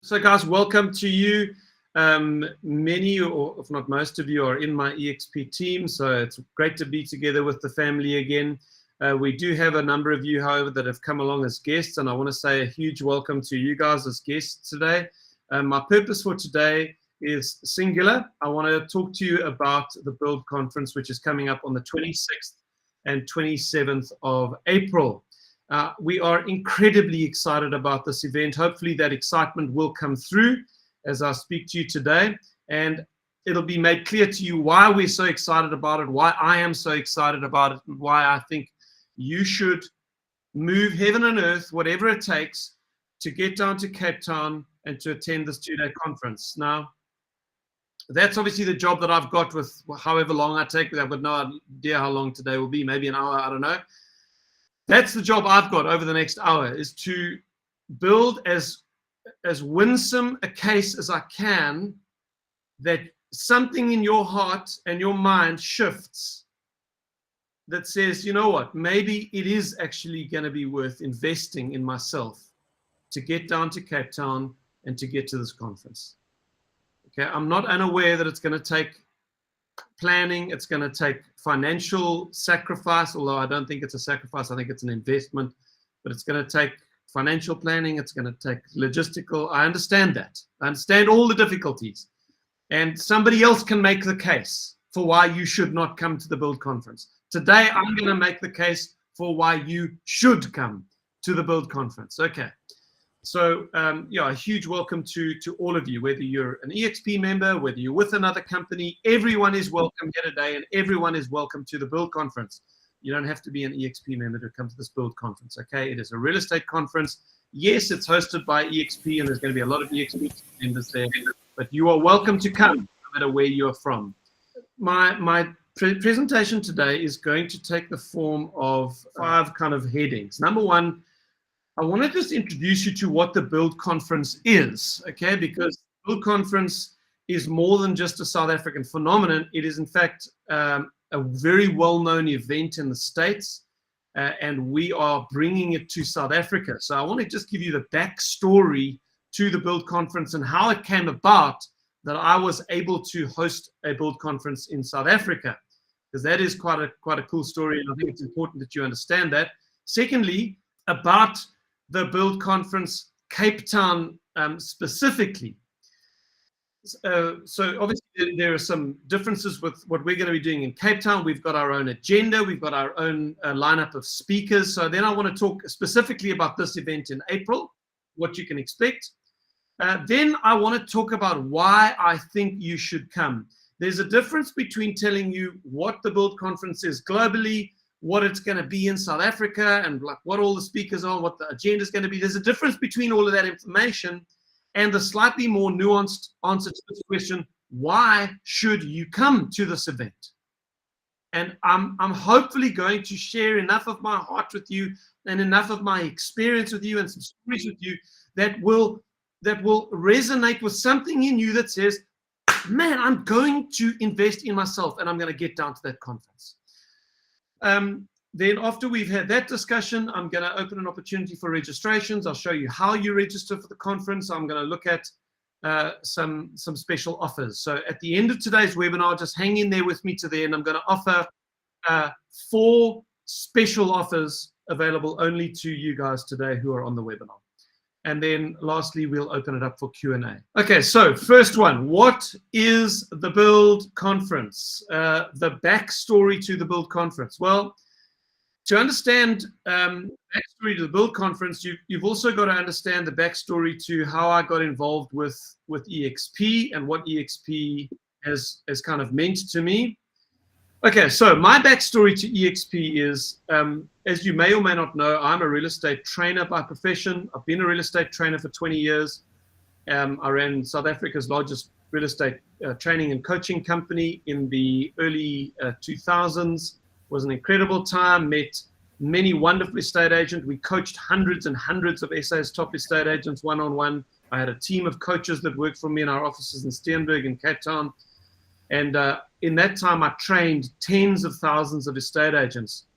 So guys, welcome to you. Many, or if not most of you, are in my EXP team, so it's great to be together with the family again. We do have a number of you, however, that have come along as guests, and I want to say a huge welcome to you guys as guests today. My purpose for today is singular. I want to talk to you about the Build Conference, which is coming up on the 26th and 27th of April. We are incredibly excited about this event. Hopefully that excitement will come through as I speak to you today, and it'll be made clear to you why we're so excited about it, why I am so excited about it, and why I think you should move heaven and earth, whatever it takes, to get down to Cape Town and to attend this two-day conference. Now, that's obviously the job that I've got with however long I take. I've got no idea how long today will be, maybe an hour, I don't know. That's the job I've got over the next hour, is to build as winsome a case as I can that something in your heart and your mind shifts that says, you know what, maybe it is actually going to be worth investing in myself to get down to Cape Town and to get to this conference. Okay, I'm not unaware that it's going to take planning, it's going to take financial sacrifice, although I don't think it's a sacrifice, I think it's an investment, but it's going to take financial planning, it's going to take logistical. I understand that. I understand all the difficulties, and somebody else can make the case for why you should not come to the Build Conference. Today, I'm going to make the case for why you should come to the Build Conference. Okay. So, yeah, a huge welcome to all of you, whether you're an EXP member, whether you're with another company. Everyone is welcome here today, and everyone is welcome to the Build Conference. You don't have to be an EXP member to come to this Build Conference, okay? It is a real estate conference. Yes, it's hosted by EXP, and there's going to be a lot of EXP members there, but you are welcome to come, no matter where you're from. My presentation today is going to take the form of 5 kind of headings. Number one, I want to just introduce you to what the Build Conference is, okay? Because the Build Conference is more than just a South African phenomenon. It is, in fact, a very well-known event in the States, and we are bringing it to South Africa. So I want to just give you the backstory to the Build Conference and how it came about that I was able to host a Build Conference in South Africa, because that is quite a cool story, and I think it's important that you understand that. Secondly, about the Build Conference Cape Town specifically. So obviously there are some differences with what we're going to be doing in Cape Town. We've got our own agenda. We've got our own lineup of speakers. So then I want to talk specifically about this event in April, what you can expect. Then I want to talk about why I think you should come. There's a difference between telling you what the Build Conference is globally, what it's going to be in South Africa, and like what all the speakers are, what the agenda is going to be. There's a difference between all of that information and the slightly more nuanced answer to this question: why should you come to this event? And I'm hopefully going to share enough of my heart with you and enough of my experience with you and some stories with you that will resonate with something in you that says, man, I'm going to invest in myself and I'm going to get down to that conference. Then after we've had that discussion, I'm going to open an opportunity for registrations. I'll show you how you register for the conference. I'm going to look at some special offers. So at the end of today's webinar, just hang in there with me to the end. I'm going to offer 4 special offers available only to you guys today who are on the webinar. And then lastly, we'll open it up for Q&A. Okay, so first one, what is the Build Conference? The backstory to the Build Conference. Well, to understand backstory to the Build Conference, you've also got to understand the backstory to how I got involved with EXP and what EXP has kind of meant to me. Okay, so my backstory to EXP is, as you may or may not know, I'm a real estate trainer by profession. I've been a real estate trainer for 20 years. I ran South Africa's largest real estate training and coaching company in the early 2000s. It was an incredible time, met many wonderful estate agents. We coached hundreds and hundreds of SA's top estate agents one-on-one. I had a team of coaches that worked for me in our offices in Steenberg and Cape Town. And in that time, I trained tens of thousands of estate agents.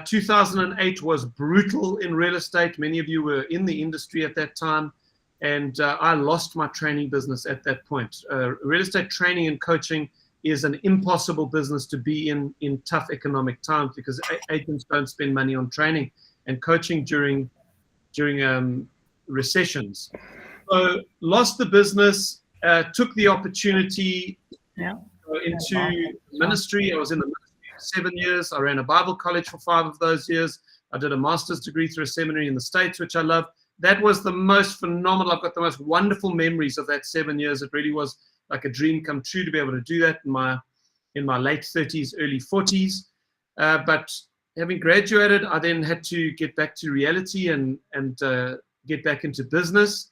2008 was brutal in real estate. Many of you were in the industry at that time. And I lost my training business at that point. Real estate training and coaching is an impossible business to be in tough economic times, because agents don't spend money on training and coaching during recessions. So lost the business, took the opportunity into ministry. I was in the ministry for 7 years. I ran a Bible college for 5 of those years. I did a master's degree through a seminary in the States, which I loved. That was the most phenomenal. I've got the most wonderful memories of that 7 years. It really was like a dream come true to be able to do that in my late 30s, early 40s. But having graduated, I then had to get back to reality and get back into business.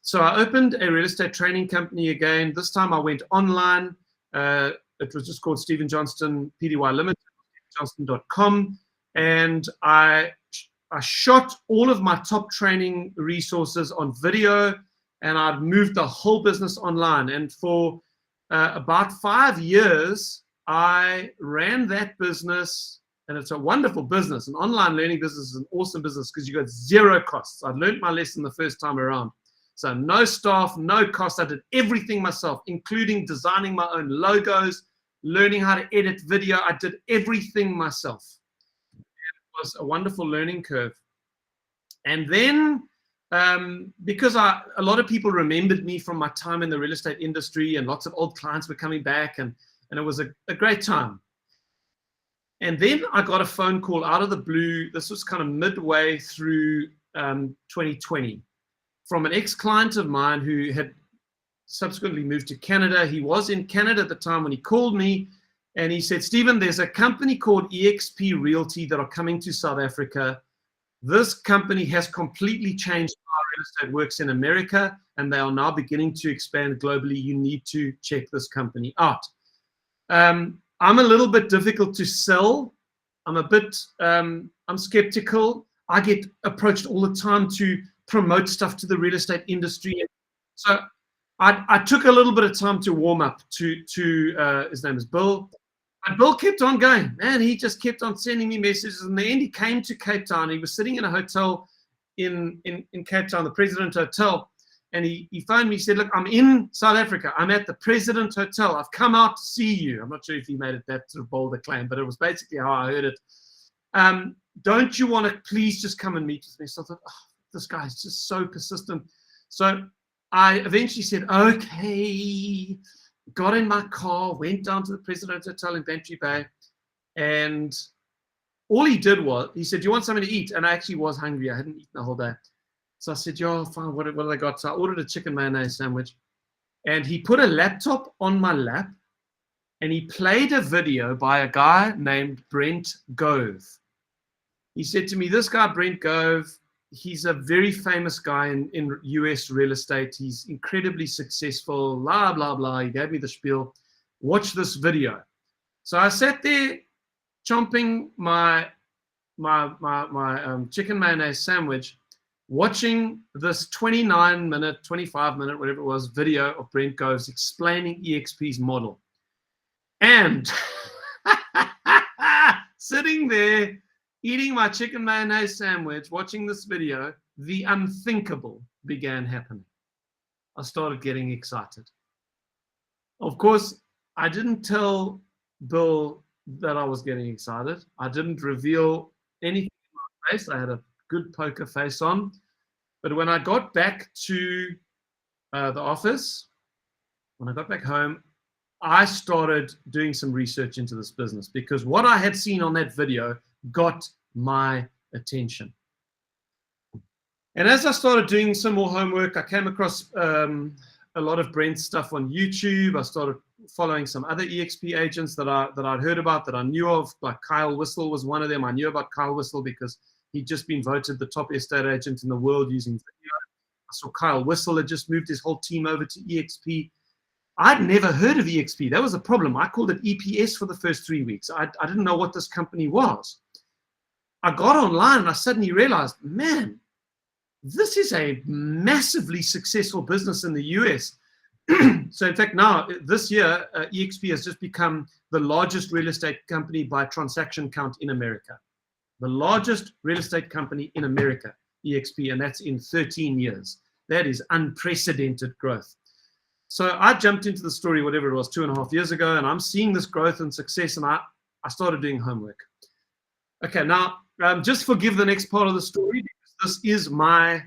So I opened a real estate training company again. This time I went online. It was just called Stephen Johnstone Pty Limited, Johnstone.com, and I shot all of my top training resources on video, and I'd moved the whole business online. And for about 5 years, I ran that business, and it's a wonderful business. An online learning business is an awesome business because you got 0 costs. I'd learned my lesson the first time around. So no staff, no costs. I did everything myself, including designing my own logos, learning how to edit video. I did everything myself. It was a wonderful learning curve. And then because a lot of people remembered me from my time in the real estate industry, and lots of old clients were coming back, and it was a great time. And then I got a phone call out of the blue. This was kind of midway through 2020, from an ex-client of mine who had subsequently moved to Canada. He was in Canada at the time when he called me, and he said, "Stephen, there's a company called EXP Realty that are coming to South Africa. This company has completely changed how real estate works in America, and they are now beginning to expand globally. You need to check this company out." I'm a little bit difficult to sell. I'm skeptical. I get approached all the time to promote stuff to the real estate industry. So I took a little bit of time to warm up to his name is Bill. And Bill kept on going, man. He just kept on sending me messages. In the end, he came to Cape Town. He was sitting in a hotel in Cape Town, the President Hotel. And he phoned me. He said, "Look, I'm in South Africa. I'm at the President Hotel. I've come out to see you." I'm not sure if he made it that sort of bold a claim, but it was basically how I heard it. "Don't you want to please just come and meet with me?" So I thought, oh, this guy's just so persistent. So I eventually said, okay. Got in my car, went down to the President Hotel in Bantry Bay, and all he did was, he said, "Do you want something to eat?" And I actually was hungry. I hadn't eaten the whole day. So I said, "Yeah, fine, what have I got?" So I ordered a chicken mayonnaise sandwich, and he put a laptop on my lap, and he played a video by a guy named Brent Gove. He said to me, "This guy, Brent Gove, he's a very famous guy in US real estate. He's incredibly successful, blah, blah, blah." He gave me the spiel. "Watch this video." So I sat there chomping my chicken mayonnaise sandwich, watching this 29-minute, 25-minute, whatever it was, video of Brent Goves explaining EXP's model. And sitting there, eating my chicken mayonnaise sandwich, watching this video, the unthinkable began happening. I started getting excited. Of course, I didn't tell Bill that I was getting excited. I didn't reveal anything in my face. I had a good poker face on. But when I got back to the office, when I got back home, I started doing some research into this business, because what I had seen on that video got my attention. And as I started doing some more homework, I came across a lot of Brent's stuff on YouTube. I started following some other EXP agents that I'd heard about, that I knew of, like Kyle Whistle was one of them. I knew about Kyle Whistle because he'd just been voted the top estate agent in the world using video. I saw Kyle Whistle had just moved his whole team over to EXP. I'd never heard of EXP. That was a problem. I called it EPS for the first 3 weeks. I didn't know what this company was. I got online and I suddenly realized, man, this is a massively successful business in the US. So in fact, now this year, EXP has just become the largest real estate company by transaction count in America. The largest real estate company in America, EXP, and that's in 13 years. That is unprecedented growth. So I jumped into the story, whatever it was, 2.5 years ago, and I'm seeing this growth and success, and I started doing homework. Okay, now just forgive the next part of the story, because this is my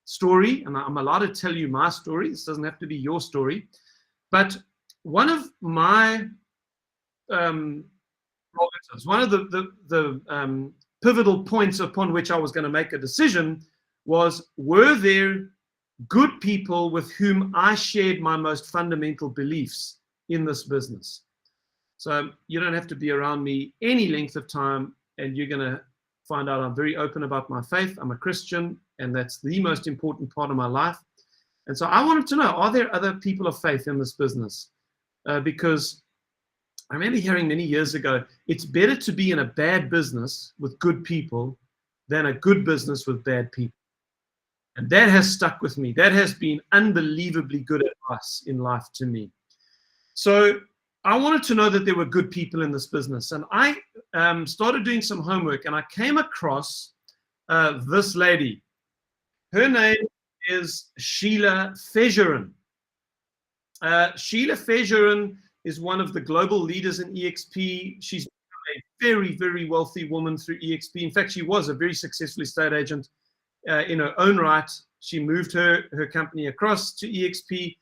story, and I'm allowed to tell you my story. This doesn't have to be your story. But one of my one of the pivotal points upon which I was going to make a decision was, were there good people with whom I shared my most fundamental beliefs in this business? So you don't have to be around me any length of time, and you're going to find out I'm very open about my faith. I'm a Christian, and that's the most important part of my life. And so I wanted to know, are there other people of faith in this business? Because I remember hearing many years ago, it's better to be in a bad business with good people than a good business with bad people. And that has stuck with me. That has been unbelievably good advice in life to me. So I wanted to know that there were good people in this business. And I started doing some homework, and I came across this lady. Her name is Sheila Fejerin. Sheila Fejerin is one of the global leaders in EXP. She's a very, very wealthy woman through EXP. In fact, she was a very successful estate agent in her own right. She moved her company across to EXP,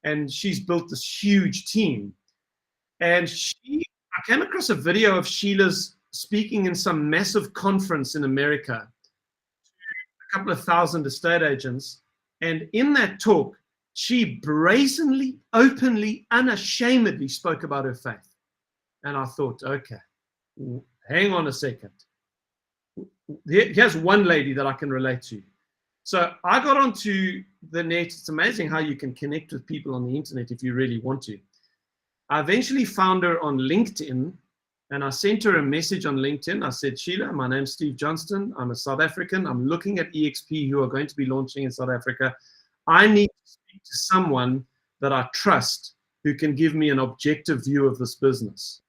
and she's built this huge team. And I came across a video of Sheila's speaking in some massive conference in America to a couple of thousand estate agents. And in that talk, she brazenly, openly, unashamedly spoke about her faith. And I thought, okay, hang on a second. Here's one lady that I can relate to. So I got onto the net. It's amazing how you can connect with people on the internet if you really want to. I eventually found her on LinkedIn, and I sent her a message on LinkedIn. I said, Sheila, my name's Steve Johnstone. I'm a South African. I'm looking at EXP, who are going to be launching in South Africa. I need to speak to someone that I trust who can give me an objective view of this business.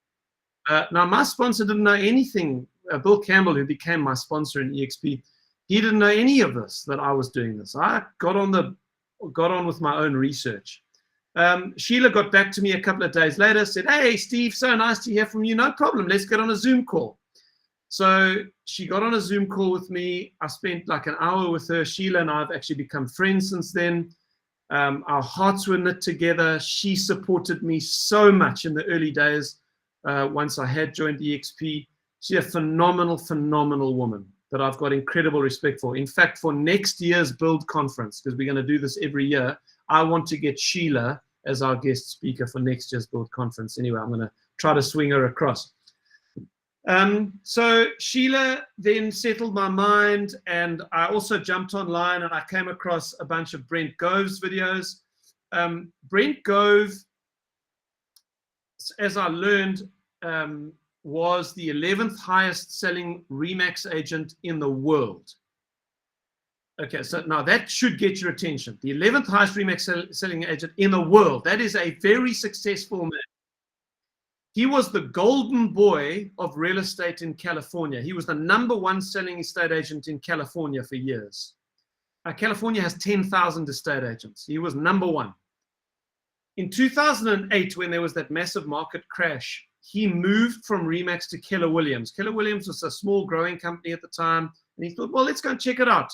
Now, my sponsor didn't know anything. Bill Campbell, who became my sponsor in EXP, he didn't know any of this, that I was doing this. I got on with my own research. Sheila got back to me a couple of days later, said, hey, Steve, so nice to hear from you. No problem. Let's get on a Zoom call. So she got on a Zoom call with me. I spent like an hour with her. Sheila and I have actually become friends since then. Our hearts were knit together. She supported me so much in the early days once I had joined EXP. She's a phenomenal, phenomenal woman that I've got incredible respect for. In fact, for next year's Build Conference, because we're going to do this every year, I want to get Sheila as our guest speaker for next year's Build Conference. Anyway, I'm going to try to swing her across. So Sheila then settled my mind, and I also jumped online and I came across a bunch of Brent Gove's videos. Brent Gove, as I learned, was the 11th highest selling Remax agent in the world. Okay, so now that should get your attention. The 11th highest Remax selling agent in the world. That is a very successful man. He was the golden boy of real estate in California. He was the #1 selling estate agent in California for years. California has 10,000 estate agents. He was #1. In 2008, when there was that massive market crash, he moved from Remax to Keller Williams. Keller Williams was a small growing company at the time. And he thought, well, let's go and check it out.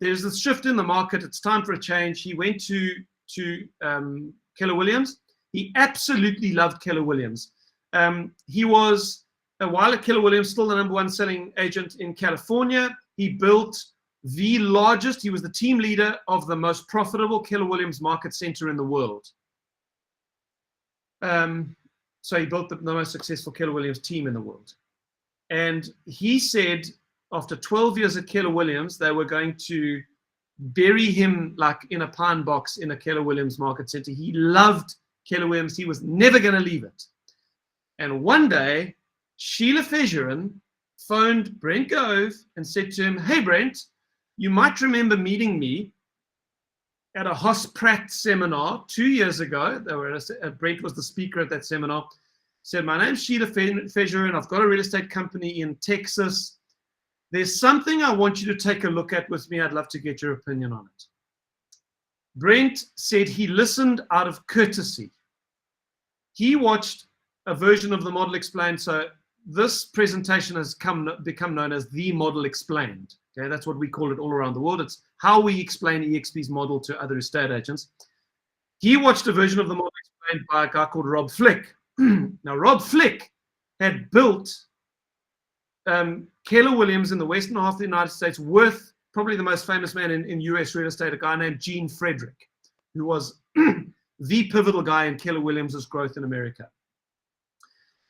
There's this shift in the market. It's time for a change. He went to Keller Williams. He absolutely loved Keller Williams. He was, while at Keller Williams, still the #1 selling agent in California. He built the largest, he was the team leader of the most profitable Keller Williams market center in the world. So he built the most successful Keller Williams team in the world. And he said, after 12 years at Keller Williams, they were going to bury him like in a pine box in a Keller Williams market center. He loved Keller Williams. He was never going to leave it. And one day, Sheila Fejerin phoned Brent Gove and said to him, hey, Brent, you might remember meeting me at a Hoss Pratt seminar 2 years ago. Brent was the speaker at that seminar. Said, my name's Sheila Fejerin. I've got a real estate company in Texas. There's something I want you to take a look at with me. I'd love to get your opinion on it. Brent said he listened out of courtesy. He watched a version of the Model Explained. So this presentation has become known as the Model Explained. Okay, that's what we call it all around the world. It's how we explain EXP's model to other estate agents. He watched a version of the Model Explained by a guy called Rob Flick. Now, Rob Flick had built Keller Williams in the western half of the United States with probably the most famous man in US real estate, a guy named Gene Frederick, who was the pivotal guy in Keller Williams' growth in America.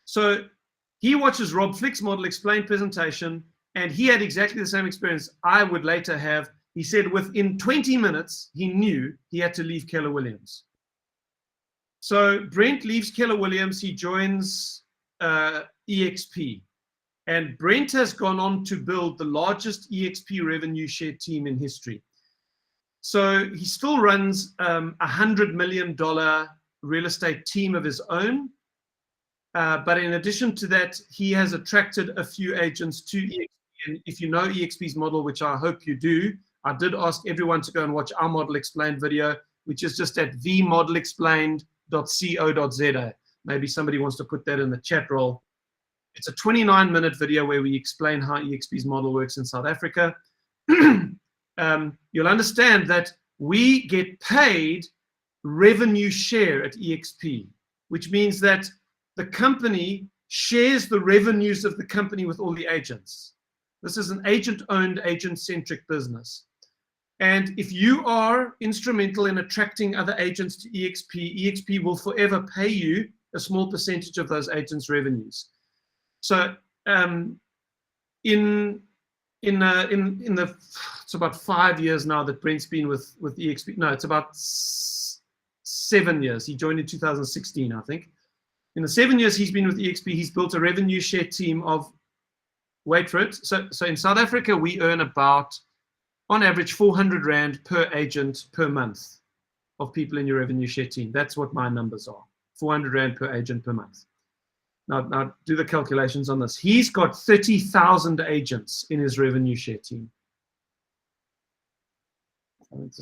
So he watches Rob Flick's Model Explained presentation, and he had exactly the same experience I would later have. He said within 20 minutes, he knew he had to leave Keller Williams. So Brent leaves Keller Williams, he joins EXP. And Brent has gone on to build the largest EXP revenue share team in history. So he still runs $100 million real estate team of his own. But in addition to that, he has attracted a few agents to EXP. And if you know EXP's model, which I hope you do, I did ask everyone to go and watch our Model Explained video, which is just at themodelexplained.co.za. Maybe somebody wants to put that in the chat roll. It's a 29-minute video where we explain how EXP's model works in South Africa. You'll understand that we get paid revenue share at EXP, which means that the company shares the revenues of the company with all the agents. This is an agent-owned, agent-centric business. And if you are instrumental in attracting other agents to EXP, EXP will forever pay you a small percentage of those agents' revenues. So it's about 5 years now that Brent's been with EXP. No, it's about 7 years. He joined in 2016, I think. In the 7 years he's been with EXP, he's built a revenue share team of, wait for it. So in South Africa, we earn about, on average, 400 Rand per agent per month of people in your revenue share team. That's what my numbers are, 400 Rand per agent per month. Now do the calculations on this. He's got 30,000 agents in his revenue share team. And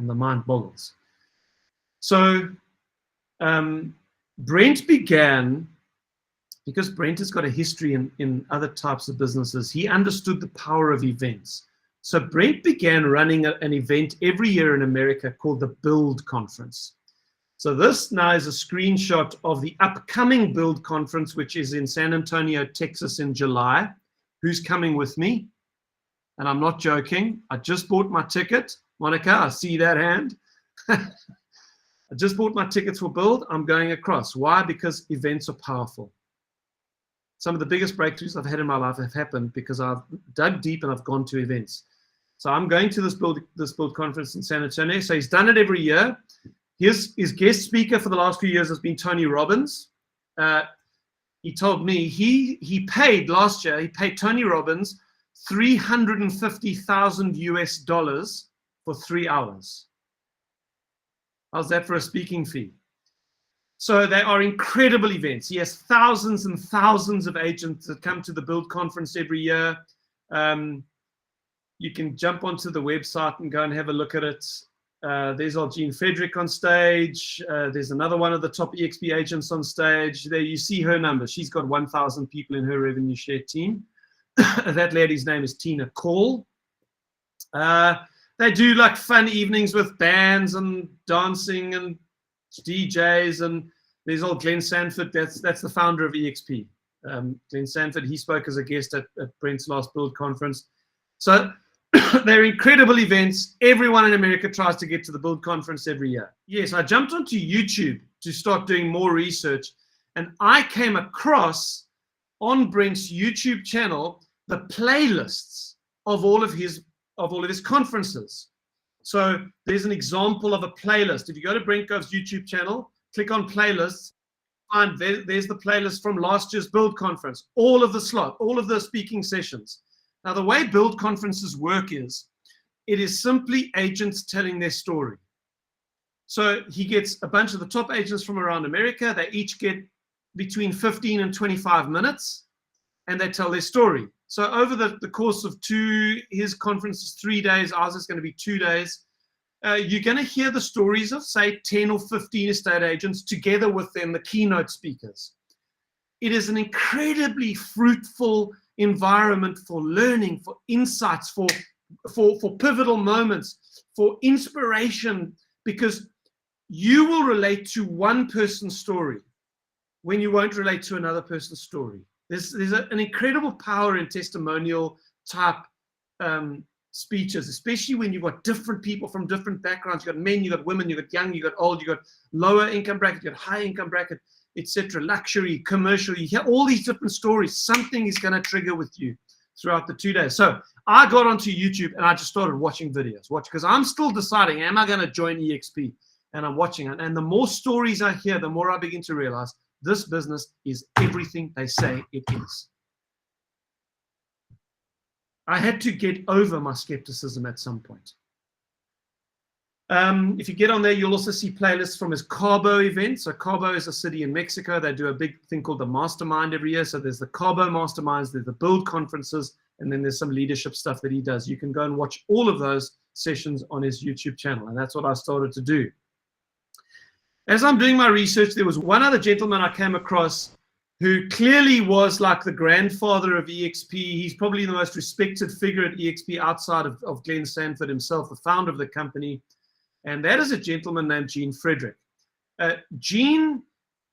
the mind boggles. So Brent began, because Brent has got a history in other types of businesses, he understood the power of events. So Brent began running an event every year in America called the Build Conference. So this now is a screenshot of the upcoming Build Conference, which is in San Antonio, Texas in July. Who's coming with me? And I'm not joking. I just bought my ticket. Monica, I see that hand. I just bought my tickets for Build. I'm going across. Why? Because events are powerful. Some of the biggest breakthroughs I've had in my life have happened because I've dug deep and I've gone to events. So I'm going to this Build Conference in San Antonio. So he's done it every year. His guest speaker for the last few years has been Tony Robbins. He told me he paid last year, he paid Tony Robbins $350,000 US for 3 hours. How's that for a speaking fee? So they are incredible events. He has thousands and thousands of agents that come to the Build Conference every year. You can jump onto the website and go and have a look at it. There's our Gene Frederick on stage. There's another one of the top EXP agents on stage. There you see her numbers. She's got 1,000 people in her revenue share team. That lady's name is Tina Call. They do like fun evenings with bands and dancing and DJs. And there's old Glenn Sanford. That's the founder of EXP. Glenn Sanford, he spoke as a guest at Brent's last Build Conference. So they're incredible events. Everyone in America tries to get to the Build Conference every year. Yes, I jumped onto YouTube to start doing more research, and I came across on Brent's YouTube channel the playlists of all of his conferences. So there's an example of a playlist. If you go to Brent Gove's YouTube channel, click on playlists, and there's the playlist from last year's Build Conference, all of the speaking sessions. Now, the way Build Conferences work is, it is simply agents telling their story. So he gets a bunch of the top agents from around America. They each get between 15 and 25 minutes, and they tell their story. So over the course of his conference is 3 days, ours is going to be 2 days. you're going to hear the stories of, say, 10 or 15 estate agents together with them, the keynote speakers. It is an incredibly fruitful environment for learning, for insights, for pivotal moments, for inspiration, because you will relate to one person's story when you won't relate to another person's story. There's an incredible power in testimonial type speeches, especially when you've got different people from different backgrounds. You've got men, you've got women, you've got young, you've got old, you've got lower income bracket, you've got high income bracket, etc., luxury, commercial. You hear all these different stories. Something is going to trigger with you throughout the 2 days. So I got onto YouTube and I just started watching videos. Because I'm still deciding, am I going to join EXP? And I'm watching it. And the more stories I hear, the more I begin to realize this business is everything they say it is. I had to get over my skepticism at some point. If you get on there, you'll also see playlists from his Cabo event. So Cabo is a city in Mexico. They do a big thing called the Mastermind every year. So there's the Cabo Masterminds, there's the Build conferences, and then there's some leadership stuff that he does. You can go and watch all of those sessions on his YouTube channel. And that's what I started to do. As I'm doing my research, there was one other gentleman I came across who clearly was like the grandfather of EXP. He's probably the most respected figure at EXP outside of Glenn Sanford himself, the founder of the company. And that is a gentleman named Gene Frederick. Gene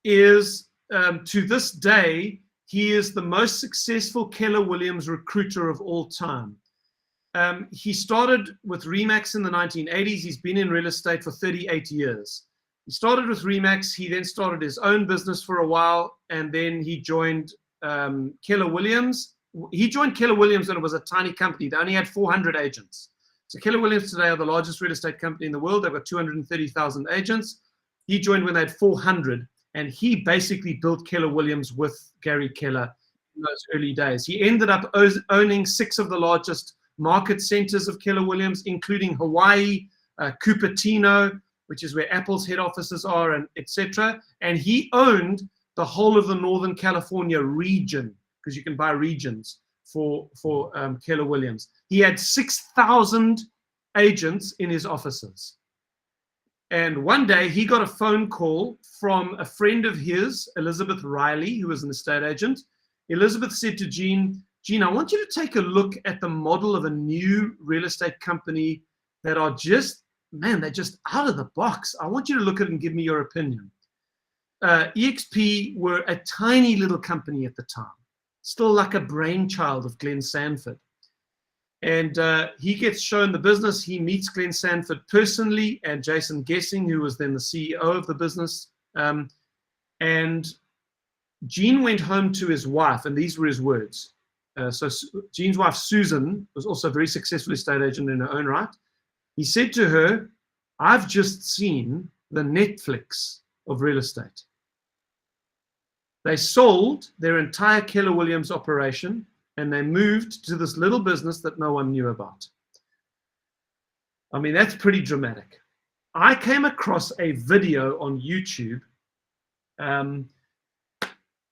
is, to this day, he is the most successful Keller Williams recruiter of all time. He started with Remax in the 1980s. He's been in real estate for 38 years. He started with Remax. He then started his own business for a while, and then he joined Keller Williams. He joined Keller Williams when it was a tiny company. They only had 400 agents. So Keller Williams today are the largest real estate company in the world. They've got 230,000 agents. He joined when they had 400, and he basically built Keller Williams with Gary Keller in those early days. He ended up owning 6 of the largest market centers of Keller Williams, including Hawaii, Cupertino, which is where Apple's head offices are, and etc. And he owned the whole of the Northern California region, because you can buy regions for Keller Williams. He had 6,000 agents in his offices. And one day he got a phone call from a friend of his, Elizabeth Riley, who was an estate agent. Elizabeth said to Gene, I want you to take a look at the model of a new real estate company that are just, man, they're just out of the box. I want you to look at it and give me your opinion. EXP were a tiny little company at the time, still like a brainchild of Glenn Sanford. And he gets shown the business. He meets Glenn Sanford personally and Jason Gessing, who was then the CEO of the business. And Gene went home to his wife, and these were his words. So Gene's wife, Susan, was also a very successful estate agent in her own right. He said to her, I've just seen the Netflix of real estate. They sold their entire Keller Williams operation and they moved to this little business that no one knew about. I mean, that's pretty dramatic. I came across a video on YouTube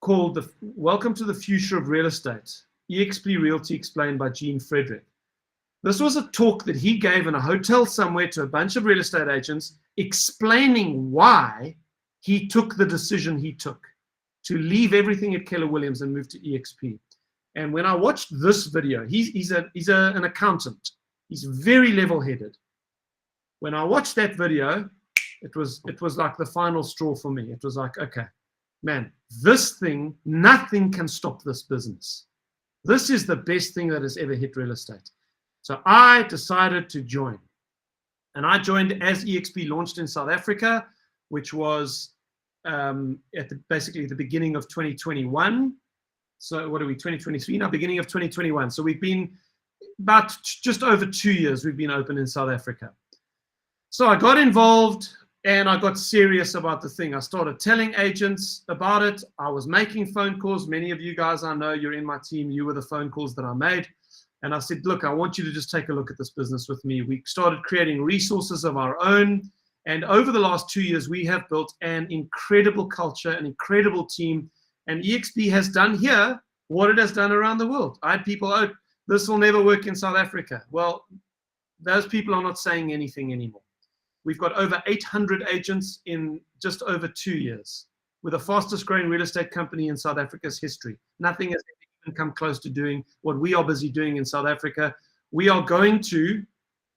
called Welcome to the Future of Real Estate, EXP Realty Explained by Gene Frederick. This was a talk that he gave in a hotel somewhere to a bunch of real estate agents, explaining why he took the decision he took to leave everything at Keller Williams and move to EXP. And when I watched this video, he's an accountant. He's very level-headed. When I watched that video, it was like the final straw for me. It was like, okay, man, this thing, nothing can stop this business. This is the best thing that has ever hit real estate. So I decided to join. And I joined as EXP launched in South Africa, which was basically the beginning of 2021. So what are we, 2023 now? Beginning of 2021. So we've been about just over 2 years we've been open in South Africa. So I got involved and I got serious about the thing. I started telling agents about it. I was making phone calls. Many of you guys I know, you're in my team. You were the phone calls that I made. And I said, look, I want you to just take a look at this business with me. We started creating resources of our own. And over the last 2 years, we have built an incredible culture, an incredible team. And EXP has done here what it has done around the world. I had people, oh, this will never work in South Africa. Well, those people are not saying anything anymore. We've got over 800 agents in just over 2 years. We're the fastest growing real estate company in South Africa's history. Nothing has even come close to doing what we are busy doing in South Africa. We are going to,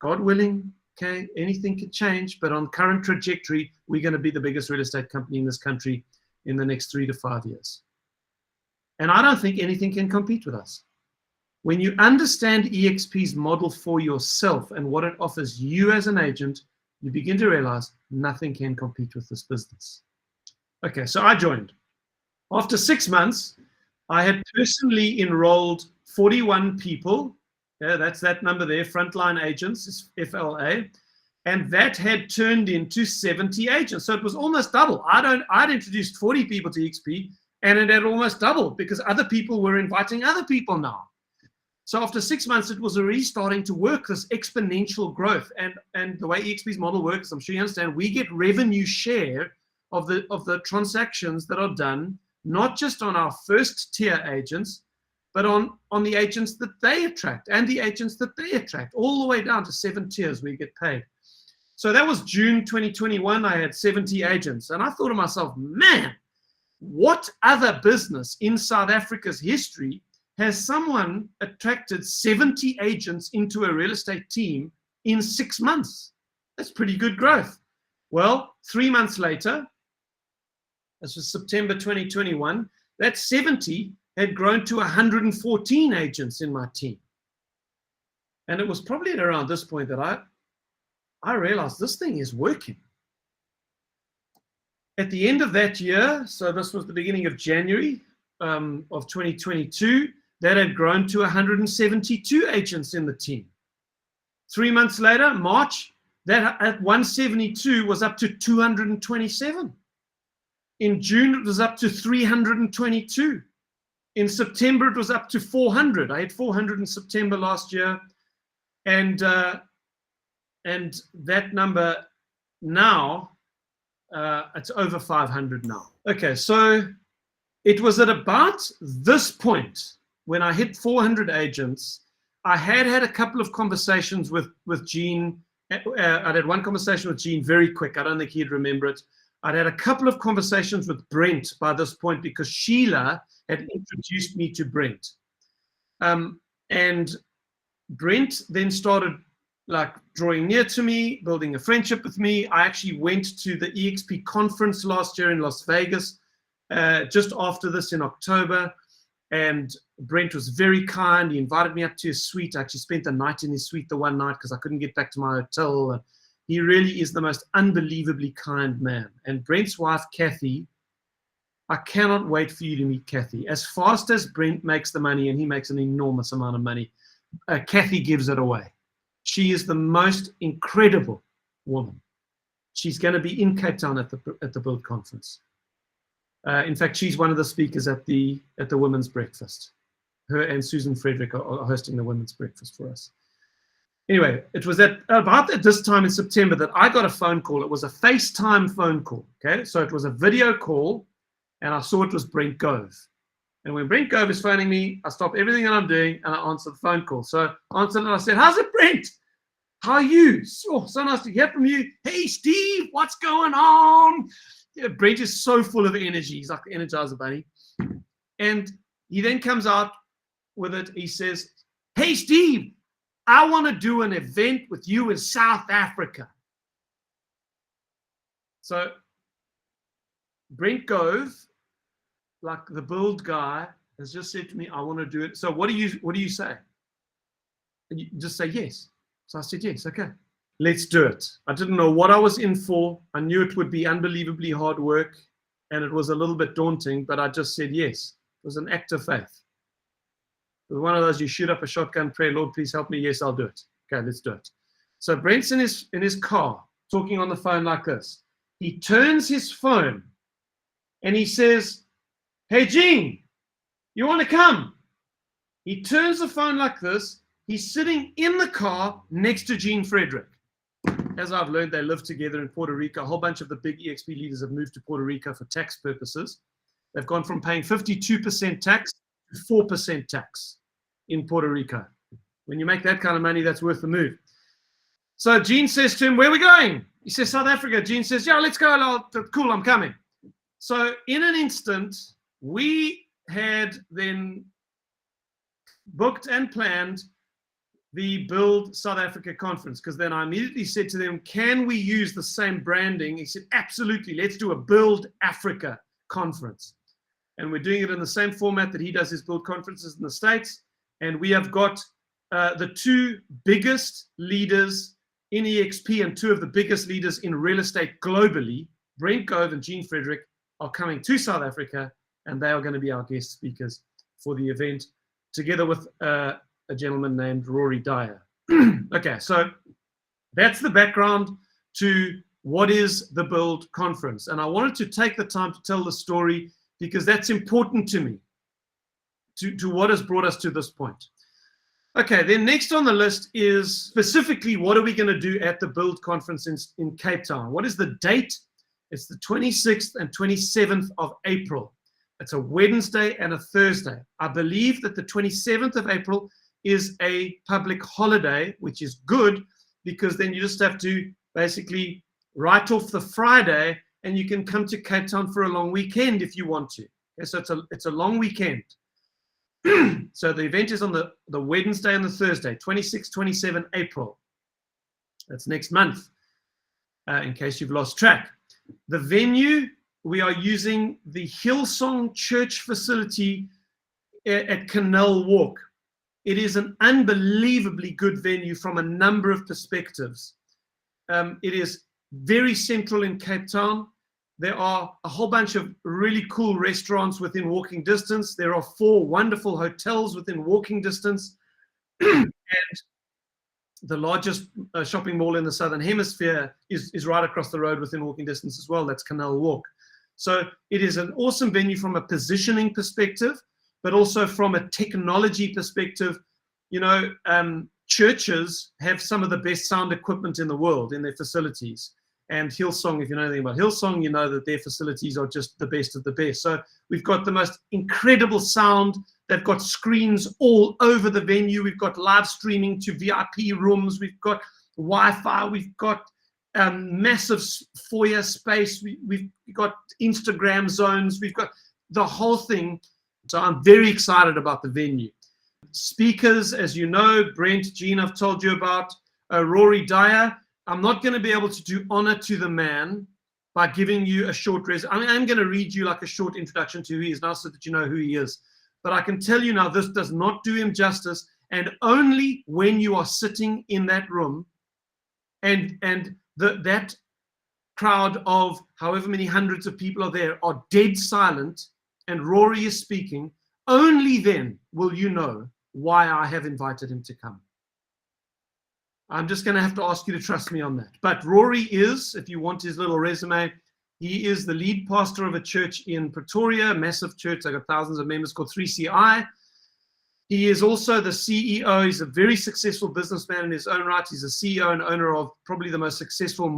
God willing, okay, anything could change, but on current trajectory, we're going to be the biggest real estate company in this country in the next 3 to 5 years. And I don't think anything can compete with us. When you understand EXP's model for yourself and what it offers you as an agent, you begin to realize nothing can compete with this business. Okay, so I joined. After 6 months, I had personally enrolled 41 people. Yeah, that's that number there, frontline agents, is FLA. And that had turned into 70 agents. So it was almost double. I'd introduced 40 people to EXP, and it had almost doubled because other people were inviting other people now. So after 6 months, it was already starting to work, this exponential growth. And the way EXP's model works, I'm sure you understand, we get revenue share of the transactions that are done, not just on our first tier agents, but on the agents that they attract and the agents that they attract, all the way down to 7 tiers where you get paid. So that was June 2021. I had 70 agents. And I thought to myself, man, what other business in South Africa's history has someone attracted 70 agents into a real estate team in 6 months? That's pretty good growth. Well, 3 months later, this was September 2021, that 70 had grown to 114 agents in my team. And it was probably at around this point that I realized this thing is working. At the end of that year, so this was the beginning of January of 2022, that had grown to 172 agents in the team. 3 months later, March, that at 172 was up to 227. In June, it was up to 322. In September, it was up to 400. I had 400 in September last year. And that number now, it's over 500 now. Okay, so it was at about this point when I hit 400 agents. I had a couple of conversations with Gene. I had one conversation with Gene, very quick. I don't think he'd remember it. I'd had a couple of conversations with Brent by this point because Sheila had introduced me to Brent. And Brent then started like drawing near to me, building a friendship with me. I actually went to the EXP conference last year in Las Vegas, just after this in October. And Brent was very kind. He invited me up to his suite. I actually spent the night in his suite the one night because I couldn't get back to my hotel. He really is the most unbelievably kind man. And Brent's wife, Kathy, I cannot wait for you to meet Kathy. As fast as Brent makes the money, and he makes an enormous amount of money, Kathy gives it away. She is the most incredible woman. She's going to be in Cape Town at the Build Conference. In fact, she's one of the speakers at the women's breakfast. Her and Susan Frederick are hosting the women's breakfast for us. Anyway, it was about at this time in September that I got a phone call. It was a FaceTime phone call. Okay, so it was a video call, and I saw it was Brent Gove. And when Brent Gove is phoning me, I stop everything that I'm doing and I answer the phone call. So I answered and I said, "How's it, Brent? How are you? Oh, so nice to hear from you. Hey, Steve, what's going on?" Yeah, Brent is so full of energy. He's like the Energizer Bunny. And he then comes out with it. He says, "Hey, Steve, I want to do an event with you in South Africa." So Brent Gove, like the Build guy, has just said to me, "I want to do it." So what do you say? And you just say yes. So I said yes. Okay, let's do it. I didn't know what I was in for. I knew it would be unbelievably hard work, and it was a little bit daunting, but I just said yes. It was an act of faith. It was one of those, you shoot up a shotgun, pray, "Lord, please help me." Yes, I'll do it. Okay, let's do it. So Brent's in his car, talking on the phone like this. He turns his phone and he says, "Hey, Gene, you want to come?" He turns the phone like this. He's sitting in the car next to Gene Frederick. As I've learned, they live together in Puerto Rico. A whole bunch of the big EXP leaders have moved to Puerto Rico for tax purposes. They've gone from paying 52% tax to 4% tax in Puerto Rico. When you make that kind of money, that's worth the move. So Gene says to him, "Where are we going?" He says, South Africa. Gene says, yeah, let's go. Cool, I'm coming. So in an instant, we had then booked and planned the Build South Africa conference, because then I immediately said to them, can we use the same branding? He said, absolutely, let's do a Build Africa conference. And we're doing it in the same format that he does his Build conferences in the States. And we have got the two biggest leaders in EXP and two of the biggest leaders in real estate globally, Brent Gove and Gene Frederick, are coming to South Africa, and they are going to be our guest speakers for the event, together with a gentleman named Rory Dyer. Okay, so that's the background to what is the Build Conference. And I wanted to take the time to tell the story because that's important to me, to what has brought us to this point. Okay, then next on the list is specifically what are we going to do at the Build Conference in Cape Town? What is the date? It's the 26th and 27th of April. It's a Wednesday and a Thursday. I believe that the 27th of April is a public holiday, which is good because then you just have to basically write off the Friday and you can come to Cape Town for a long weekend if you want to. Okay, so it's a long weekend. So the event is on the Wednesday and the Thursday, 26, 27 April. That's next month, in case you've lost track. The venue, we are using the Hillsong Church facility at Canal Walk. It is an unbelievably good venue from a number of perspectives. It is very central in Cape Town. There are a whole bunch of really cool restaurants within walking distance. There are 4 wonderful hotels within walking distance. And the largest shopping mall in the Southern Hemisphere is right across the road within walking distance as well. That's Canal Walk. So it is an awesome venue from a positioning perspective, but also from a technology perspective. You know, churches have some of the best sound equipment in the world in their facilities. And Hillsong, if you know anything about Hillsong, you know that their facilities are just the best of the best. So we've got the most incredible sound. They've got screens all over the venue. We've got live streaming to VIP rooms. We've got Wi-Fi. We've got massive foyer space. We've got Instagram zones. We've got the whole thing. So I'm very excited about the venue. Speakers, as you know, Brent, Gene, I've told you about, Rory Dyer. I'm not going to be able to do honor to the man by giving you a short I'm going to read you like a short introduction to who he is now so that you know who he is. But I can tell you now, this does not do him justice. And only when you are sitting in that room and that crowd of however many hundreds of people are there are dead silent and Rory is speaking, only then will you know why I have invited him to come. I'm just going to have to ask you to trust me on that. But Rory is, if you want his little resume, he is the lead pastor of a church in Pretoria, a massive church. They've got thousands of members called 3CI. He is also the CEO. He's a very successful businessman in his own right. He's a CEO and owner of probably the most successful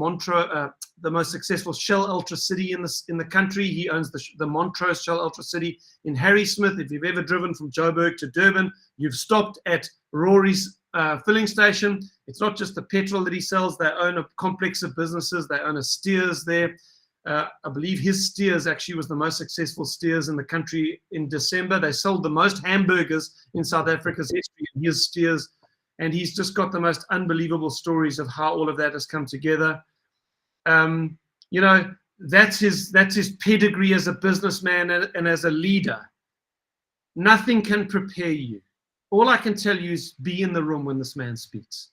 Shell Ultra City in the country. He owns the Montrose Shell Ultra City in Harrismith. If you've ever driven from Joburg to Durban, you've stopped at Rory's filling station. It's not just the petrol that he sells. They own a complex of businesses. They own a Steers there. I believe his Steers actually was the most successful Steers in the country in December. They sold the most hamburgers in South Africa's history in his Steers. And he's just got the most unbelievable stories of how all of that has come together. You know, that's his pedigree as a businessman and as a leader. Nothing can prepare you. All I can tell you is be in the room when this man speaks.